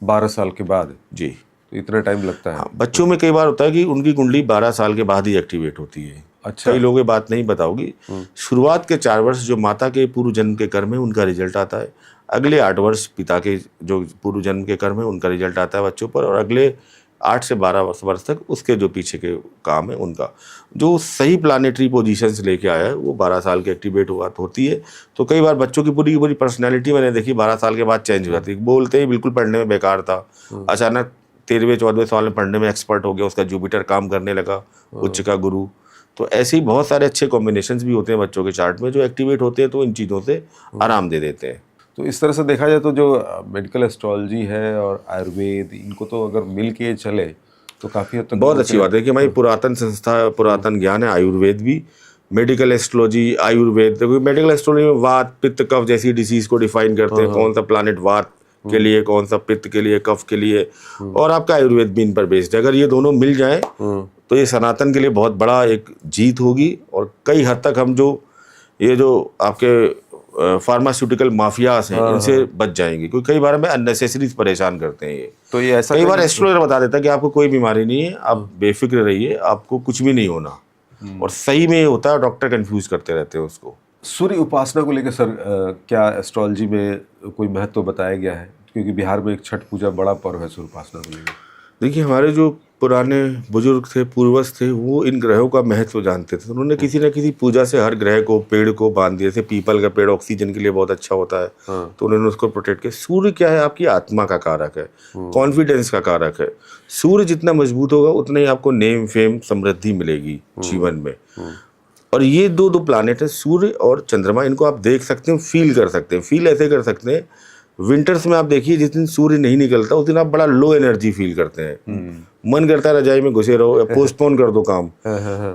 12 साल के बाद? जी। तो इतना टाइम लगता है? हाँ, बच्चों में कई बार होता है कि उनकी कुंडली 12 साल के बाद ही एक्टिवेट होती है। अच्छा। कई लोगों ये बात नहीं बताओगी। शुरुआत के 4 वर्ष जो माता के पूर्व जन्म के कर्म है उनका रिजल्ट आता है, अगले 8 वर्ष पिता के जो पूर्व जन्म के कर्म है उनका रिजल्ट आता है बच्चों पर, और अगले 8 से 12 वर्ष तक उसके जो पीछे के काम है उनका। जो सही प्लानिटरी पोजीशंस लेके आया है वो 12 साल के एक्टिवेट होती है। तो कई बार बच्चों की पूरी पर्सनैलिटी मैंने देखी 12 साल के बाद चेंज हो जाती है। बोलते ही बिल्कुल पढ़ने में बेकार था, अचानक 13वें 14वें साल में पढ़ने में एक्सपर्ट हो गया, उसका जुपिटर काम करने लगा, उच्च का गुरु। तो ऐसे ही बहुत सारे अच्छे कॉम्बिनेशंस भी होते हैं बच्चों के चार्ट में जो एक्टिवेट होते हैं, तो इन चीज़ों से आराम दे देते हैं। तो इस तरह से देखा जाए तो जो मेडिकल एस्ट्रोलॉजी है और आयुर्वेद, इनको तो अगर मिल के चले तो काफ़ी हद तक बहुत अच्छी बात है कि हमारी पुरातन संस्था, पुरातन ज्ञान है। आयुर्वेद भी, मेडिकल एस्ट्रोलॉजी, आयुर्वेद, देखो मेडिकल एस्ट्रोलॉजी में वात, पित्त, कफ जैसी डिसीज को डिफाइन करते हैं, कौन सा प्लानिट वात के लिए, कौन सा पित्त के लिए, कफ के लिए, और आपका आयुर्वेद भी इन पर बेस्ड है। अगर ये दोनों मिल जाएं तो ये सनातन के लिए बहुत बड़ा एक जीत होगी, और कई हद तक हम ये जो आपके फार्मास्यूटिकल माफियाज हैं इनसे बच जाएंगे, क्योंकि कई बार हमें अननेसेसरी परेशान करते हैं ये। तो ये ऐसा कई बार एस्ट्रोलॉजर बता देता है कि आपको कोई बीमारी नहीं है, आप बेफिक्र रहिए, आपको कुछ भी नहीं होना, और सही में ये होता है, डॉक्टर कंफ्यूज करते रहते हैं उसको। सूर्य उपासना को लेकर सर क्या एस्ट्रोलॉजी में कोई महत्व बताया गया है? क्योंकि बिहार में एक छठ पूजा बड़ा पर्व है सूर्य उपासना को लेकर। देखिए, हमारे जो पुराने बुजुर्ग थे, पूर्वज थे, वो इन ग्रहों का महत्व जानते थे। तो उन्होंने किसी न किसी पूजा से हर ग्रह को, पेड़ को बांध दिए थे। पीपल का पेड़ ऑक्सीजन के लिए बहुत अच्छा होता है, तो उन्होंने उसको प्रोटेक्ट किया। सूर्य क्या है? आपकी आत्मा का कारक है, कॉन्फिडेंस का कारक है। सूर्य जितना मजबूत होगा उतना ही आपको नेम, फेम, समृद्धि मिलेगी जीवन में। और ये दो प्लानेट है, सूर्य और चंद्रमा, इनको आप देख सकते हैं, फील कर सकते हैं। फील ऐसे कर सकते हैं, विंटर्स में आप देखिए जिस दिन सूर्य नहीं निकलता उस दिन आप बड़ा लो एनर्जी फील करते हैं, मन करता है रजाई में घुसे रहो या पोस्टपोन कर दो काम।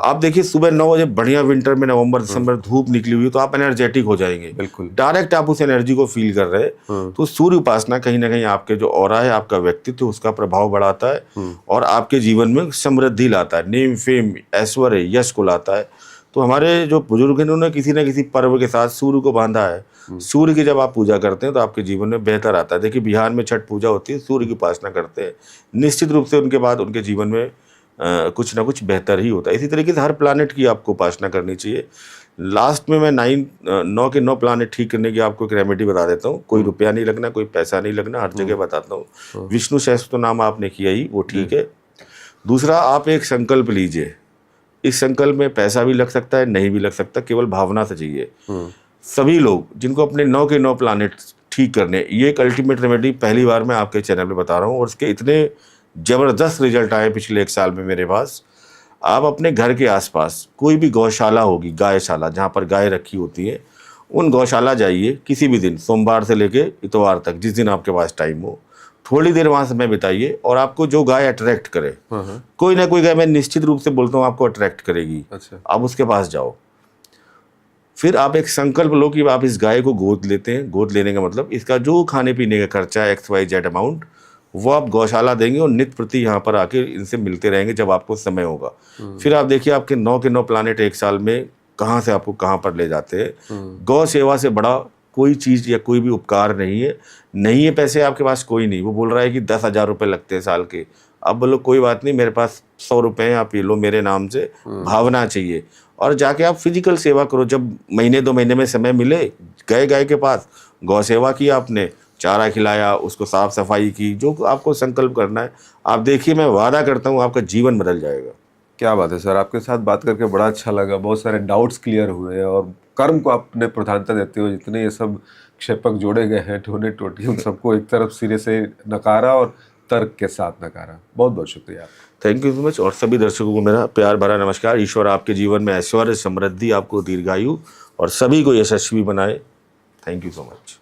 आप देखिए सुबह 9 बजे बढ़िया विंटर में नवंबर दिसंबर धूप निकली हुई तो आप एनर्जेटिक हो जाएंगे, बिल्कुल डायरेक्ट आप उस एनर्जी को फील कर रहे हैं। तो सूर्य उपासना कहीं ना कहीं आपके जो ऑरा है, आपका व्यक्तित्व, उसका प्रभाव बढ़ाता है और आपके जीवन में समृद्धि लाता है, नेम, फेम, ऐश्वर्य, यश को लाता है। तो हमारे जो बुजुर्ग हैं उन्होंने किसी न किसी पर्व के साथ सूर्य को बांधा है। सूर्य की जब आप पूजा करते हैं तो आपके जीवन में बेहतर आता है। देखिए बिहार में छठ पूजा होती है, सूर्य की उपासना करते हैं, निश्चित रूप से उनके बाद उनके जीवन में कुछ ना कुछ बेहतर ही होता है। इसी तरीके से हर प्लानेट की आपको उपासना करनी चाहिए। लास्ट में मैं 9 के 9 प्लानेट ठीक करने की आपको एक रेमेडी बता देता हूँ। कोई रुपया नहीं लगना, कोई पैसा नहीं लगना, हर जगह बताता हूँ। विष्णु सहस्त्र नाम आपने किया ही, वो ठीक है। दूसरा, आप एक संकल्प लीजिए। इस संकल्प में पैसा भी लग सकता है, नहीं भी लग सकता, केवल भावना से चाहिए। सभी लोग जिनको अपने 9 के 9 प्लानेट ठीक करने, ये एक अल्टीमेट रेमेडी पहली बार मैं आपके चैनल पे बता रहा हूँ और उसके इतने ज़बरदस्त रिजल्ट आए पिछले 1 साल में मेरे पास। आप अपने घर के आसपास कोई भी गौशाला होगी, गायशाला, जहाँ पर गाय रखी होती है, उन गौशाला जाइए किसी भी दिन, सोमवार से लेके इतवार तक, जिस दिन आपके पास टाइम हो। थोड़ी देर वहाँ समय बिताइए और आपको जो गाय अट्रैक्ट करे, कोई ना कोई गाय, मैं निश्चित रूप से बोलता हूँ आपको अट्रैक्ट करेगी। अच्छा। आप उसके पास जाओ, फिर आप एक संकल्प लो कि आप इस गाय को गोद लेते हैं। गोद लेने का मतलब इसका जो खाने पीने का खर्चा है, XYZ अमाउंट, वो आप गौशाला देंगे और नित्य प्रति यहाँ पर आके इनसे मिलते रहेंगे जब आपको समय होगा। फिर आप देखिए आपके 9 के 9 प्लानेट 1 साल में कहाँ से आपको कहाँ पर ले जाते हैं। गौ सेवा से बड़ा कोई चीज़ या कोई भी उपकार नहीं है। नहीं है पैसे आपके पास, कोई नहीं। वो बोल रहा है कि 10,000 रुपये लगते हैं साल के, अब बोलो कोई बात नहीं, मेरे पास 100 रुपये हैं, आप ये लो मेरे नाम से। भावना चाहिए और जाके आप फिजिकल सेवा करो। जब महीने 2 महीने में समय मिले, गए गाय के पास, गौ सेवा की आपने, चारा खिलाया, उसको साफ सफाई की, जो आपको संकल्प करना है। आप देखिए, मैं वादा करता हूँ आपका जीवन बदल जाएगा। क्या बात है सर, आपके साथ बात करके बड़ा अच्छा लगा। बहुत सारे डाउट्स क्लियर हुए और कर्म को आपने प्रधानता देते हुए जितने ये सब क्षेपक जोड़े गए हैं, टोने टोटी, उन सबको एक तरफ सिरे से नकारा और तर्क के साथ नकारा। बहुत बहुत शुक्रिया आपका। Thank you so much. और सभी दर्शकों को मेरा प्यार भरा नमस्कार। ईश्वर आपके जीवन में ऐश्वर्य, समृद्धि, आपको दीर्घायु और सभी को यशस्वी बनाए। Thank you so much.